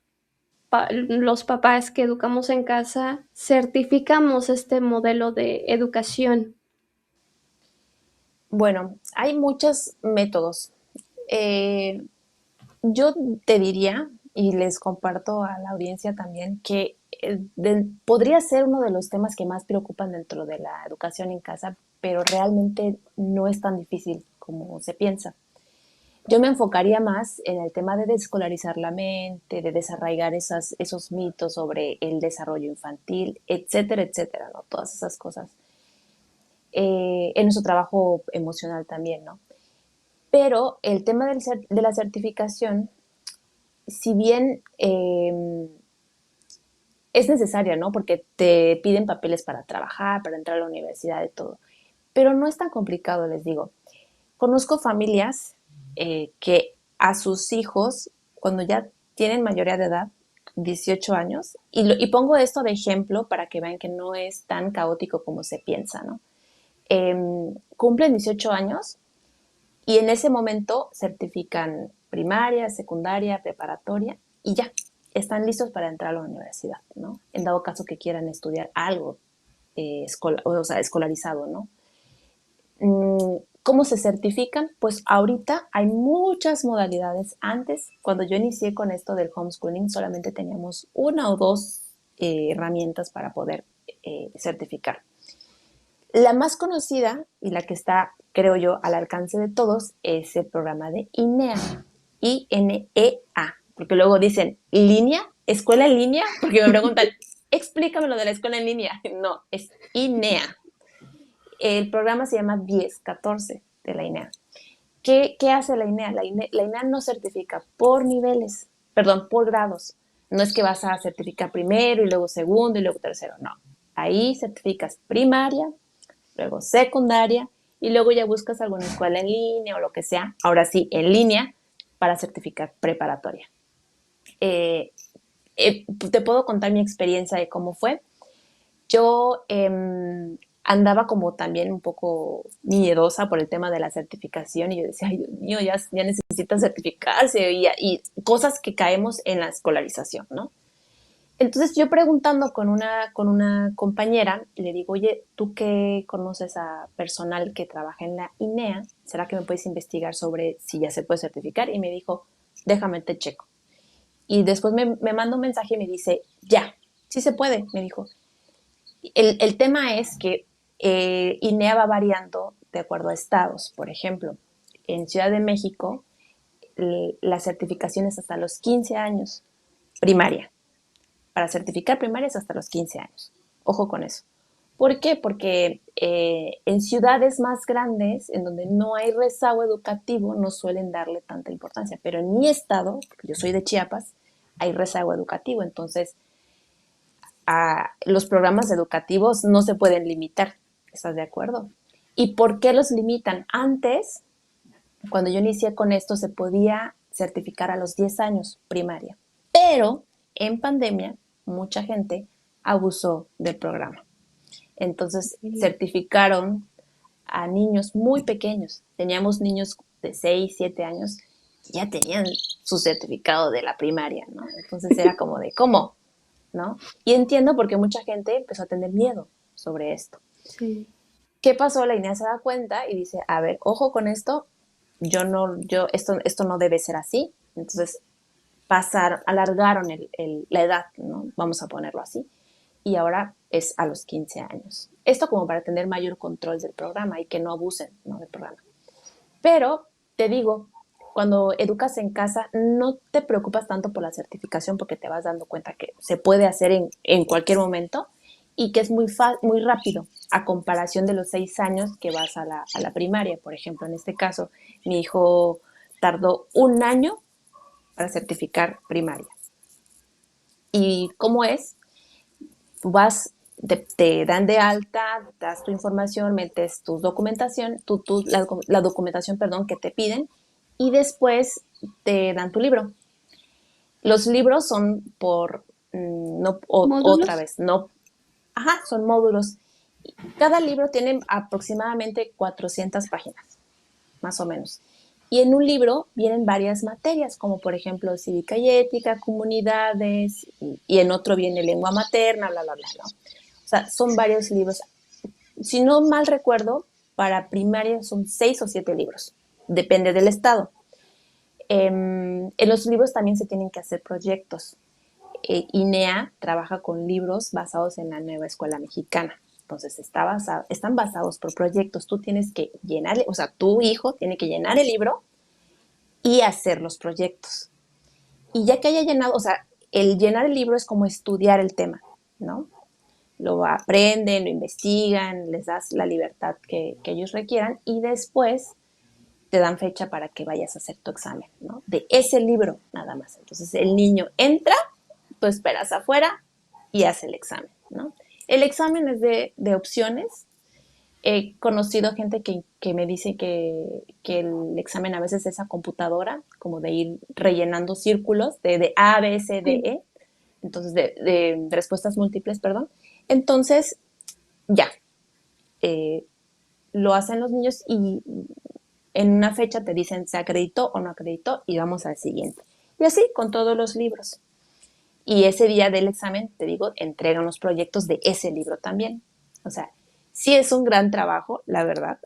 los papás que educamos en casa, certificamos este modelo de educación. Bueno, hay muchos métodos. Eh, yo te diría, y les comparto a la audiencia también, que podría ser uno de los temas que más preocupan dentro de la educación en casa, pero realmente no es tan difícil como se piensa. Yo me enfocaría más en el tema de desescolarizar la mente, de desarraigar esos mitos sobre el desarrollo infantil, etcétera, etcétera, ¿no? Todas esas cosas. En nuestro trabajo emocional también, ¿no? Pero el tema de la certificación, si bien es necesaria, ¿no? Porque te piden papeles para trabajar, para entrar a la universidad y todo. Pero no es tan complicado, les digo. Conozco familias que a sus hijos, cuando ya tienen mayoría de edad, 18 años, y pongo esto de ejemplo para que vean que no es tan caótico como se piensa, ¿no? Cumplen 18 años y en ese momento certifican primaria, secundaria, preparatoria y ya, están listos para entrar a la universidad, ¿no? En dado caso que quieran estudiar algo o sea, escolarizado, ¿no? ¿Cómo se certifican? Pues ahorita hay muchas modalidades. Antes, cuando yo inicié con esto del homeschooling, solamente teníamos una o dos herramientas para poder certificar. La más conocida y la que está, creo yo, al alcance de todos es el programa de INEA. INEA. Porque luego dicen, ¿línea? ¿Escuela en línea? Porque me preguntan, explícame lo de la escuela en línea. No, es INEA. El programa se llama 1014 de la INEA. ¿Qué hace la INEA? La INEA no certifica por niveles, perdón, por grados. No es que vas a certificar primero y luego segundo y luego tercero, no. Ahí certificas primaria, luego secundaria y luego ya buscas alguna escuela en línea o lo que sea, ahora sí, en línea, para certificar preparatoria. Eh, te puedo contar mi experiencia de cómo fue. Yo andaba como también un poco miedosa por el tema de la certificación y yo decía, ay Dios mío, ya necesitan certificarse y cosas que caemos en la escolarización, ¿no? Entonces yo preguntando con una compañera, le digo, oye, ¿tú qué conoces a personal que trabaja en la INEA? ¿Será que me puedes investigar sobre si ya se puede certificar? Y me dijo, déjame te checo. Y después me manda un mensaje y me dice, ya, sí se puede, me dijo. El tema es que INEA va variando de acuerdo a estados. Por ejemplo, en Ciudad de México, la certificación es hasta los 15 años, primaria. Para certificar primaria es hasta los 15 años. Ojo con eso. ¿Por qué? Porque en ciudades más grandes, en donde no hay rezago educativo, no suelen darle tanta importancia. Pero en mi estado, porque yo soy de Chiapas, hay rezago educativo. Entonces, los programas educativos no se pueden limitar. ¿Estás de acuerdo? ¿Y por qué los limitan? Antes, cuando yo inicié con esto, se podía certificar a los 10 años primaria. Pero en pandemia, mucha gente abusó del programa. Entonces, certificaron a niños muy pequeños. Teníamos niños de 6, 7 años que ya tenían su certificado de la primaria, ¿no? Entonces era como de, ¿cómo? ¿No? Y entiendo porque mucha gente empezó a tener miedo sobre esto. Sí. ¿Qué pasó? La INEA se da cuenta y dice, a ver, ojo con esto, esto no debe ser así. Entonces alargaron la edad, ¿no? Vamos a ponerlo así. Y ahora es a los 15 años. Esto como para tener mayor control del programa y que no abusen, ¿no?, del programa. Pero te digo, cuando educas en casa, no te preocupas tanto por la certificación porque te vas dando cuenta que se puede hacer en cualquier momento y que es muy rápido a comparación de los 6 años que vas a la primaria. Por ejemplo, en este caso, mi hijo tardó 1 año para certificar primaria. ¿Y cómo es? Tú vas, te dan de alta, das tu información, metes tu documentación, la documentación, perdón, que te piden, y después te dan tu libro. Los libros son otra ¿Módulos? vez, no, ajá, son módulos. Cada libro tiene aproximadamente 400 páginas, más o menos. Y en un libro vienen varias materias, como por ejemplo cívica y ética, comunidades, y en otro viene lengua materna, bla, bla, bla, ¿no? O sea, son varios libros. Si no mal recuerdo, para primaria son 6 o 7 libros. Depende del estado. En los libros también se tienen que hacer proyectos. INEA trabaja con libros basados en la nueva escuela mexicana. Entonces, están basados por proyectos. Tú tienes que llenar, o sea, tu hijo tiene que llenar el libro y hacer los proyectos. Y ya que haya llenado, o sea, el llenar el libro es como estudiar el tema, ¿no? Lo aprenden, lo investigan, les das la libertad que ellos requieran y después te dan fecha para que vayas a hacer tu examen, ¿no? De ese libro nada más. Entonces el niño entra, tú esperas afuera y hace el examen, ¿no? El examen es de opciones. He conocido gente que me dice que el examen a veces es a computadora, como de ir rellenando círculos de A, B, C, D, Sí. E, entonces de respuestas múltiples, perdón. Entonces, ya, eh, lo hacen los niños y en una fecha te dicen se acreditó o no acreditó y vamos al siguiente. Y así con todos los libros. Y ese día del examen, te digo, entregan los proyectos de ese libro también. O sea, sí es un gran trabajo, la verdad.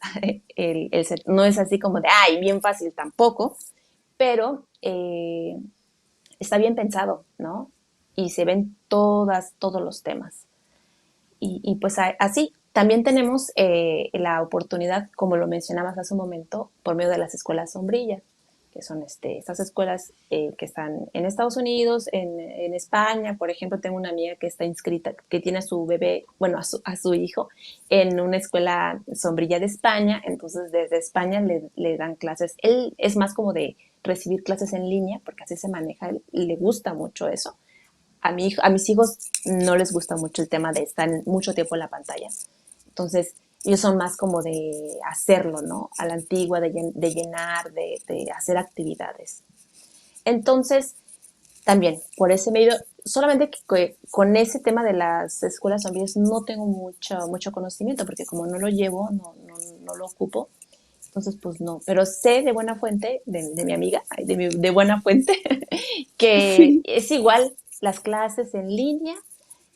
No es así como de, ay, bien fácil tampoco, pero está bien pensado, ¿no? Y se ven todos los temas. Y pues así, también tenemos la oportunidad, como lo mencionabas hace un momento, por medio de las escuelas sombrilla, que son estas escuelas que están en Estados Unidos, en España. Por ejemplo, tengo una amiga que está inscrita, que tiene a su bebé, bueno, a su hijo, en una escuela sombrilla de España. Entonces, desde España le dan clases. Él es más como de recibir clases en línea, porque así se maneja, le gusta mucho eso. A mis hijos no les gusta mucho el tema de estar mucho tiempo en la pantalla. Entonces, ellos son más como de hacerlo, ¿no? A la antigua, de llenar, de hacer actividades. Entonces, también, por ese medio, solamente que con ese tema de las escuelas sombrías no tengo mucho conocimiento, porque como no lo llevo, no lo ocupo, entonces pues no. Pero sé de buena fuente, de mi amiga, de buena fuente, que Sí. es igual las clases en línea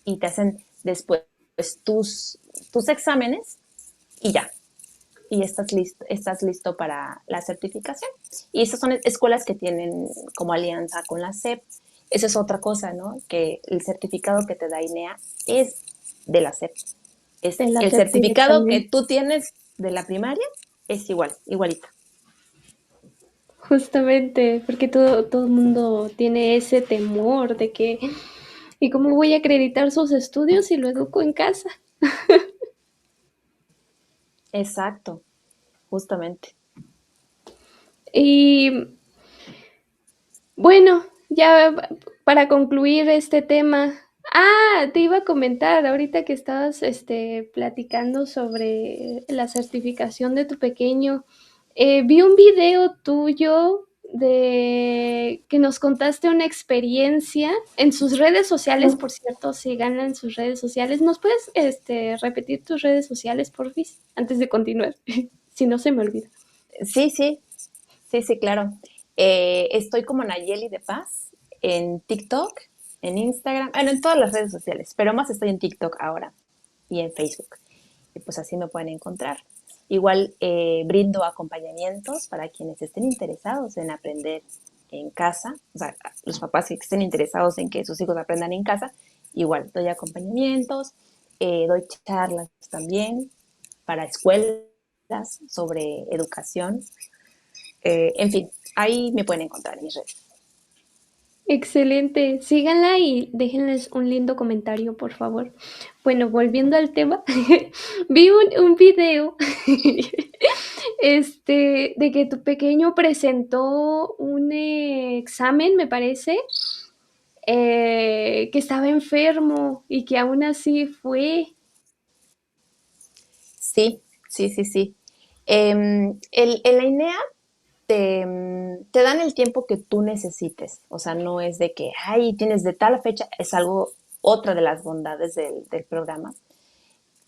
y te hacen después tus exámenes y ya. Y estás listo para la certificación. Y estas son escuelas que tienen como alianza con la SEP. esa es otra cosa, ¿no? Que el certificado que te da INEA es de la SEP. Es de la el SEP certificado que directamente. tú tienes de la primaria, es igual, igualito. Justamente, porque todo el mundo tiene ese temor de que, ¿y cómo voy a acreditar sus estudios si lo educo en casa? Exacto, justamente. Y bueno, ya para concluir este tema, te iba a comentar ahorita que estabas platicando sobre la certificación de tu pequeño. Vi un video tuyo de que nos contaste una experiencia en sus redes sociales, por cierto, síganla en sus redes sociales. ¿Nos puedes repetir tus redes sociales, porfis, antes de continuar? Si no se me olvida. Sí, sí, sí, sí, claro. Estoy como Nayeli de Paz en TikTok, en Instagram, bueno, en todas las redes sociales, pero más estoy en TikTok ahora y en Facebook. Y pues así me pueden encontrar. Igual brindo acompañamientos para quienes estén interesados en aprender en casa, o sea, los papás que estén interesados en que sus hijos aprendan en casa, igual doy acompañamientos, doy charlas también para escuelas sobre educación. En fin, ahí me pueden encontrar en mis redes. Excelente, síganla y déjenles un lindo comentario, por favor. Bueno, volviendo al tema, vi un video de que tu pequeño presentó un examen, me parece, que estaba enfermo y que aún así fue. Sí, sí, sí, sí. En la INEA te dan el tiempo que tú necesites. O sea, no es de que, ay, tienes de tal fecha, es algo, otra de las bondades del programa.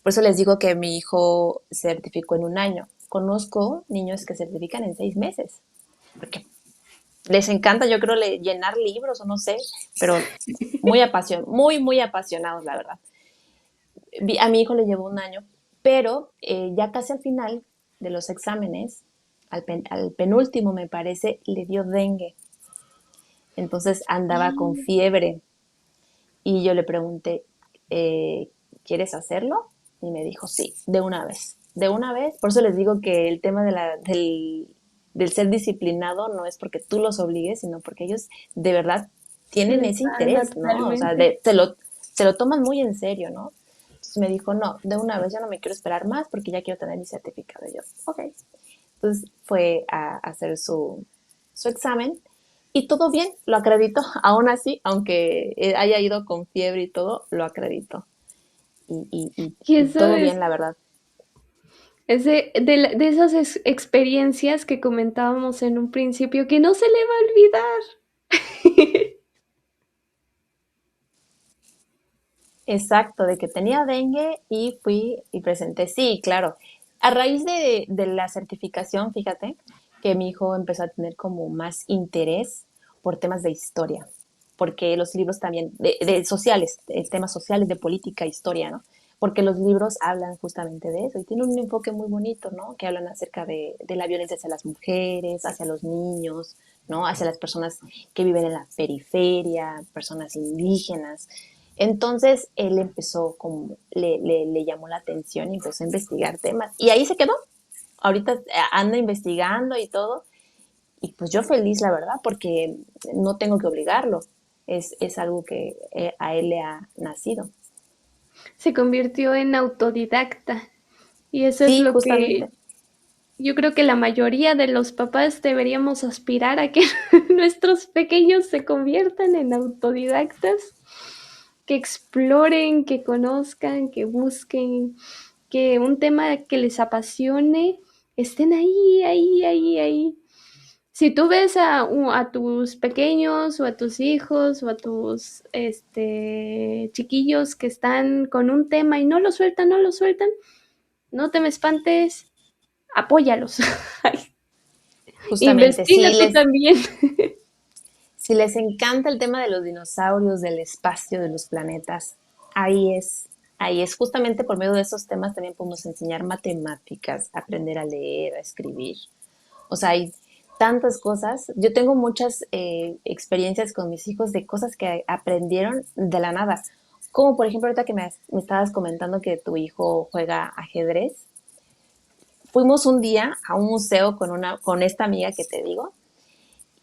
Por eso les digo que mi hijo certificó en un año. Conozco niños que certifican en 6 meses, porque les encanta, yo creo, llenar libros o no sé, pero muy, muy apasionados, la verdad. A mi hijo le llevó un año, pero ya casi al final de los exámenes, al penúltimo me parece, le dio dengue. Entonces andaba con fiebre y yo le pregunté, eh, ¿quieres hacerlo? Y me dijo, sí, de una vez, de una vez. Por eso les digo que el tema del ser disciplinado no es porque tú los obligues, sino porque ellos de verdad tienen Les ese manda interés, ¿no? O sea, totalmente. se lo toman muy en serio, ¿no? Entonces me dijo, no, de una vez ya no me quiero esperar más porque ya quiero tener mi certificado. Y yo, ok. Entonces fue a hacer su examen y todo bien, lo acreditó. Aún así, aunque haya ido con fiebre y todo, lo acreditó. Y Y eso todo bien, la verdad. de esas experiencias que comentábamos en un principio, que no se le va a olvidar. Exacto, de que tenía dengue y fui y presenté. Sí, claro. A raíz de la certificación, fíjate que mi hijo empezó a tener como más interés por temas de historia, porque los libros también, de sociales, temas sociales, de política, historia, ¿no? Porque los libros hablan justamente de eso y tienen un enfoque muy bonito, ¿no? Que hablan acerca de la violencia hacia las mujeres, hacia los niños, ¿no? Hacia las personas que viven en la periferia, personas indígenas. Entonces él empezó como, le llamó la atención y empezó a investigar temas. Y ahí se quedó. Ahorita anda investigando y todo. Y pues yo feliz, la verdad, porque no tengo que obligarlo. Es algo que a él le ha nacido. Se convirtió en autodidacta. Y eso es Sí, lo que justamente. yo creo que la mayoría de los papás deberíamos aspirar a que nuestros pequeños se conviertan en autodidactas, que exploren, que conozcan, que busquen, que un tema que les apasione, estén ahí, ahí, ahí, ahí. Si tú ves a tus pequeños o a tus hijos o a tus chiquillos que están con un tema y no lo sueltan, no lo sueltan, no te me espantes, apóyalos. Justamente. Investiga tú también. Si les encanta el tema de los dinosaurios, del espacio, de los planetas, ahí es. Ahí es justamente por medio de esos temas también podemos enseñar matemáticas, aprender a leer, a escribir. O sea, hay tantas cosas. Yo tengo muchas experiencias con mis hijos de cosas que aprendieron de la nada. Como por ejemplo ahorita que me estabas comentando que tu hijo juega ajedrez. Fuimos un día a un museo con esta amiga que te digo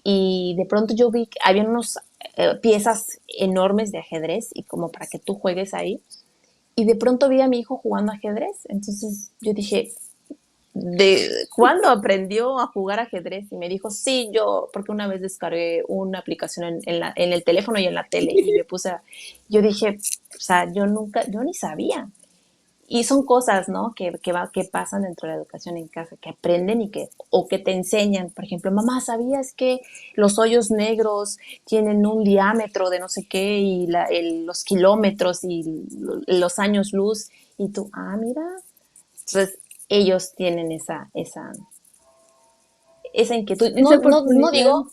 y de pronto yo vi que había unos piezas enormes de ajedrez y como para que tú juegues ahí. Y de pronto vi a mi hijo jugando ajedrez. Entonces yo dije, ¿de cuándo aprendió a jugar ajedrez? Y me dijo, sí, yo, porque una vez descargué una aplicación en el teléfono y en la tele y me puse yo dije, o sea, yo nunca, yo ni sabía. Y son cosas, ¿no? Que pasan dentro de la educación en casa, que aprenden o que te enseñan. Por ejemplo, mamá, ¿sabías que los hoyos negros tienen un diámetro de no sé qué y los kilómetros y los años luz? Y tú, ah, mira. Entonces, ellos tienen esa inquietud. Esa No oportunidad. digo,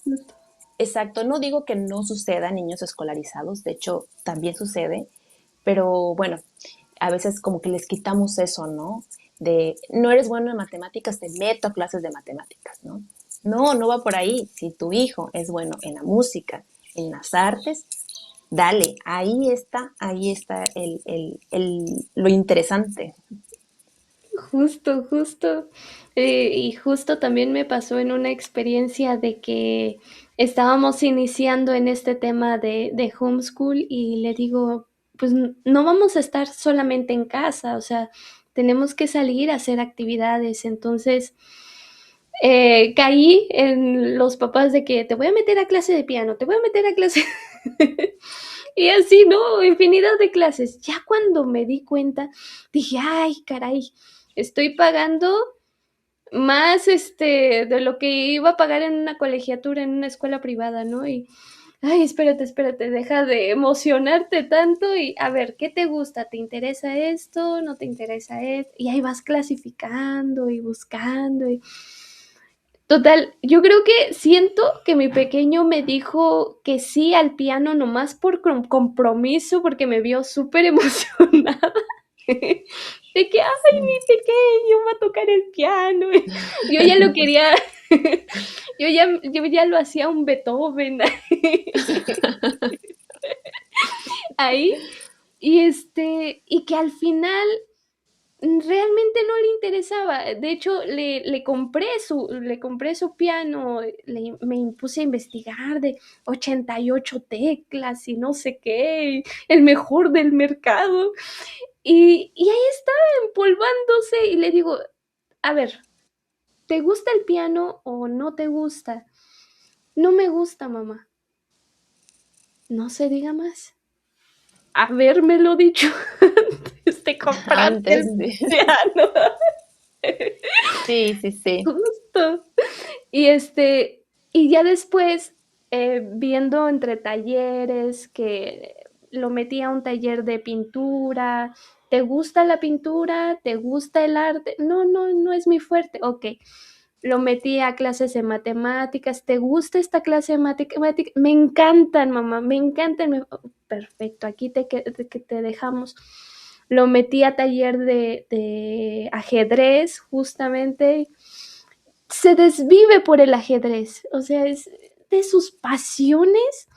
exacto, no digo que no suceda en niños escolarizados, de hecho, también sucede, pero bueno, a veces como que les quitamos eso, ¿no? De, no eres bueno en matemáticas, te meto a clases de matemáticas, ¿no? No, no va por ahí. Si tu hijo es bueno en la música, en las artes, dale, ahí está lo interesante. Justo, justo. Y justo también me pasó en una experiencia de que estábamos iniciando en este tema de homeschool y le digo, pues no vamos a estar solamente en casa, o sea, tenemos que salir a hacer actividades. Entonces, caí en los papás de que te voy a meter a clase de piano, te voy a meter a clase... Y así, ¿no? Infinidad de clases. Ya cuando me di cuenta, dije, ay, caray, estoy pagando más de lo que iba a pagar en una colegiatura, en una escuela privada, ¿no? Y, ay, espérate, espérate, deja de emocionarte tanto y a ver, ¿qué te gusta? ¿Te interesa esto? ¿No te interesa esto? Y ahí vas clasificando y buscando y... Total, yo creo que siento que mi pequeño me dijo que sí al piano nomás por compromiso, porque me vio súper emocionada. De que, ay, Sí. mi pequeño va a tocar el piano. Yo ya lo quería, yo ya lo hacía un Beethoven ahí. Y que al final realmente no le interesaba. De hecho, le compré su piano, me impuse a investigar de 88 teclas y no sé qué, el mejor del mercado. Y ahí estaba empolvándose y le digo, a ver, ¿te gusta el piano o no te gusta? No me gusta, mamá. No se diga más. Habérmelo dicho antes de comprarte Antes el de... piano. Sí, sí, sí. Justo. Y y ya después, viendo entre talleres, que lo metí a un taller de pintura. ¿Te gusta la pintura? ¿Te gusta el arte? No, no, no es mi fuerte. Ok. Lo metí a clases de matemáticas. ¿Te gusta esta clase de matemáticas? Me encantan, mamá, me encantan. Oh, perfecto, aquí te dejamos. Lo metí a taller de ajedrez, justamente se desvive por el ajedrez, o sea, es de sus pasiones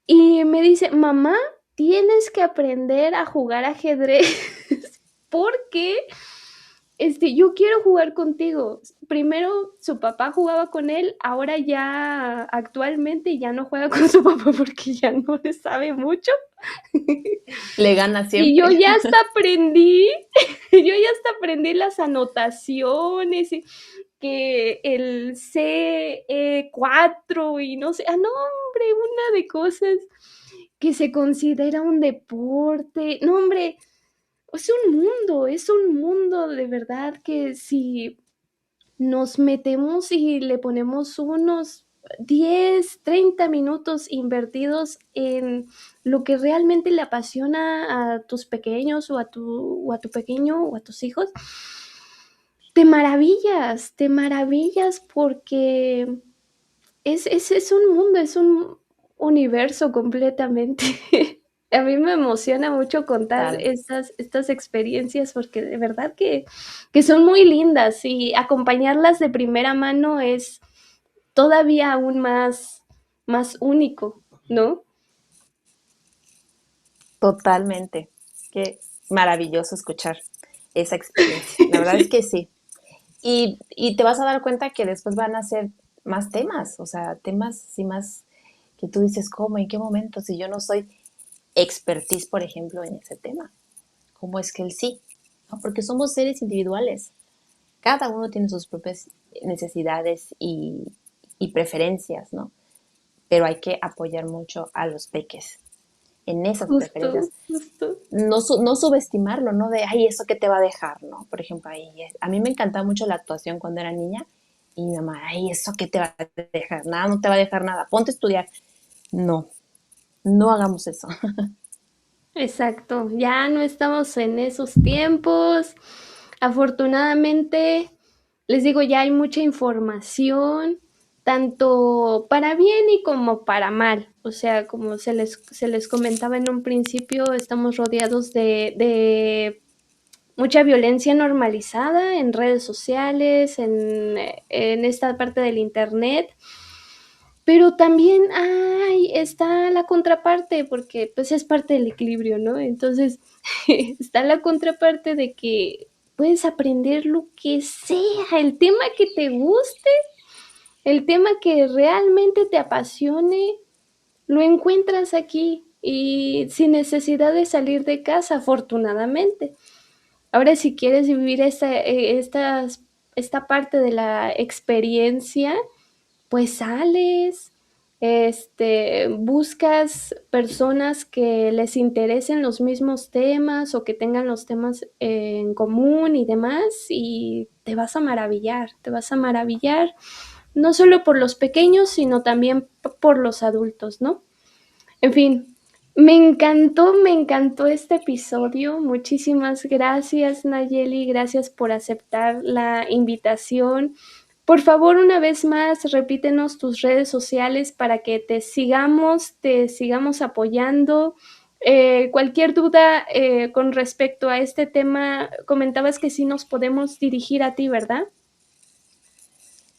y me dice, mamá, tienes que aprender a jugar ajedrez porque yo quiero jugar contigo. Primero su papá jugaba con él, ahora ya actualmente ya no juega con su papá porque ya no le sabe mucho. Le gana Y yo siempre. ya hasta aprendí, yo ya hasta aprendí las anotaciones y que el C4 y no sé, no, hombre, una de cosas que se considera un deporte. No, hombre, es un mundo de verdad que si nos metemos y le ponemos unos 10 30 minutos invertidos en lo que realmente le apasiona a tus pequeños o a tu pequeño o a tus hijos, te maravillas porque es un mundo, es un universo completamente. A mí me emociona mucho contar Total. estas experiencias porque de verdad que son muy lindas y acompañarlas de primera mano todavía aún más único, ¿no? Totalmente. Qué maravilloso escuchar esa experiencia. La verdad es que sí. Y te vas a dar cuenta que después van a ser más temas, o sea, temas sí más que tú dices, ¿cómo? ¿En qué momento? Si yo no soy expertise, por ejemplo, en ese tema, ¿cómo es que él sí? ¿No? Porque somos seres individuales. Cada uno tiene sus propias necesidades y preferencias, ¿no? Pero hay que apoyar mucho a los peques en esas Justo, preferencias. justo. No subestimarlo, ¿no? De, ay, ¿eso qué te va a dejar, no? Por ejemplo, a mí me encantaba mucho la actuación cuando era niña y mi mamá, ay, ¿eso qué te va a dejar? Nada, no te va a dejar nada, ponte a estudiar. No, no hagamos eso. Exacto, ya no estamos en esos tiempos. Afortunadamente, les digo, ya hay mucha información, tanto para bien y como para mal. O sea, como se les comentaba en un principio, estamos rodeados de mucha violencia normalizada en redes sociales, en esta parte del internet. Pero también está la contraparte, porque pues es parte del equilibrio, ¿no? Entonces, está la contraparte de que puedes aprender lo que sea, el tema que te guste, el tema que realmente te apasione, lo encuentras aquí y sin necesidad de salir de casa, afortunadamente. Ahora, si quieres vivir esta parte de la experiencia, pues sales, buscas personas que les interesen los mismos temas o que tengan los temas en común y demás, y te vas a maravillar, no solo por los pequeños, sino también por los adultos, ¿no? En fin, me encantó este episodio. Muchísimas gracias, Nayeli. Gracias por aceptar la invitación. Por favor, una vez más, repítenos tus redes sociales para que te sigamos apoyando. Cualquier duda con respecto a este tema, comentabas que sí nos podemos dirigir a ti, ¿verdad?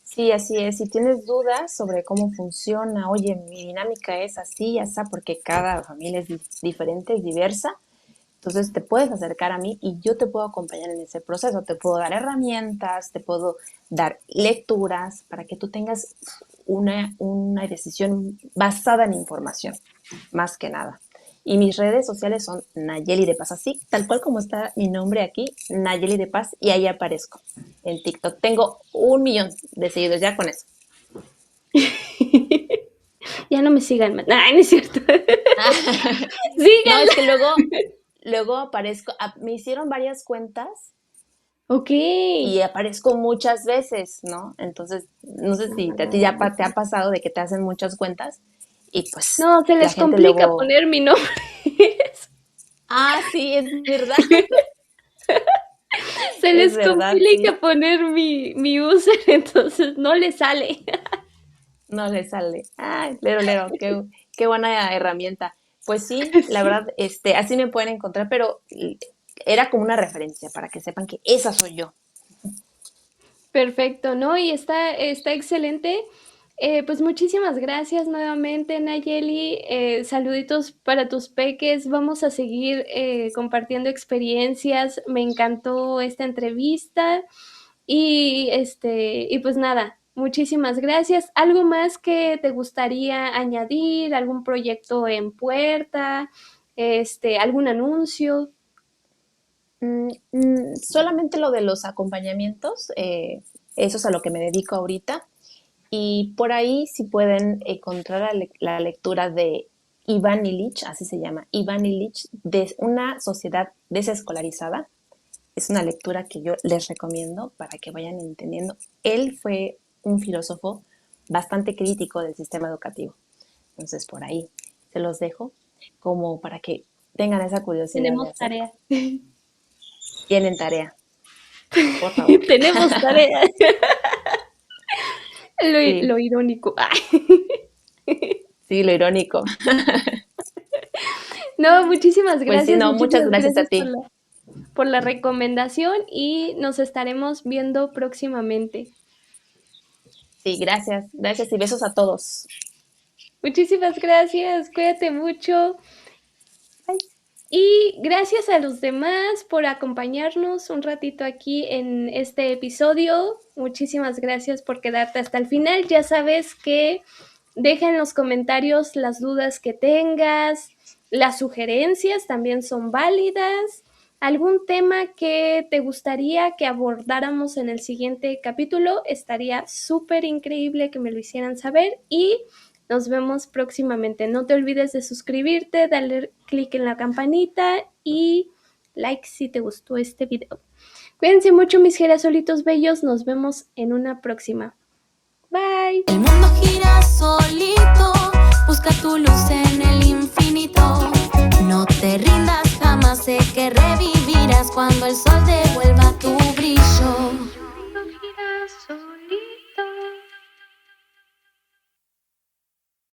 Sí, así es. Si tienes dudas sobre cómo funciona, oye, mi dinámica es así, así, porque cada familia es diferente, es diversa. Entonces te puedes acercar a mí y yo te puedo acompañar en ese proceso. Te puedo dar herramientas, te puedo dar lecturas para que tú tengas una decisión basada en información, más que nada. Y mis redes sociales son Nayeli de Paz, así, tal cual como está mi nombre aquí, Nayeli de Paz, y ahí aparezco en TikTok. Tengo 1 millón de seguidores ya con eso. Ya no me sigan más. Ay, no es cierto. No, Síganla. es que luego aparezco, me hicieron varias cuentas Ok. y aparezco muchas veces, ¿no? Entonces, no sé si a ti ya te ha pasado de que te hacen muchas cuentas y pues No, se la les gente complica luego, poner mi nombre. sí, es verdad, Se es les verdad, sí, complica poner mi user, entonces no le sale. no le sale. Lero, lero, qué buena herramienta. Pues sí, la Sí, verdad, así me pueden encontrar, pero era como una referencia para que sepan que esa soy yo. perfecto, ¿no? Y está excelente. Pues muchísimas gracias nuevamente, Nayeli. Saluditos para tus peques. Vamos a seguir compartiendo experiencias. Me encantó esta entrevista. Y pues nada, muchísimas gracias. ¿Algo más que te gustaría añadir? ¿Algún proyecto en puerta? ¿Algún anuncio? Solamente lo de los acompañamientos, eso es a lo que me dedico ahorita. Y por ahí si pueden encontrar la lectura de Iván Illich, así se llama, Iván Illich, de Una sociedad desescolarizada. Es una lectura que yo les recomiendo para que vayan entendiendo. Él fue un filósofo bastante crítico del sistema educativo. Entonces por ahí se los dejo como para que tengan esa curiosidad de Tenemos hacerlo. tarea. Tienen tarea, por favor. Tenemos tarea. Lo Sí, irónico. sí, lo irónico. No, Pues sí, no, muchas muchísimas gracias a gracias ti. por la recomendación y nos estaremos viendo próximamente. Sí, gracias, gracias y besos a todos. Muchísimas gracias, cuídate mucho. Bye. Y gracias a los demás por acompañarnos un ratito aquí en este episodio. Muchísimas gracias por quedarte hasta el final. Ya sabes que deja en los comentarios las dudas que tengas, las sugerencias también son válidas. ¿Algún tema que te gustaría que abordáramos en el siguiente capítulo? Estaría súper increíble que me lo hicieran saber y nos vemos próximamente. No te olvides de suscribirte, darle clic en la campanita y like si te gustó este video. Cuídense mucho, mis girasolitos bellos. Nos vemos en una próxima. Bye. El mundo gira solito, busca tu luz en el infinito. No te rindas jamás, sé que revivirás cuando el sol te vuelva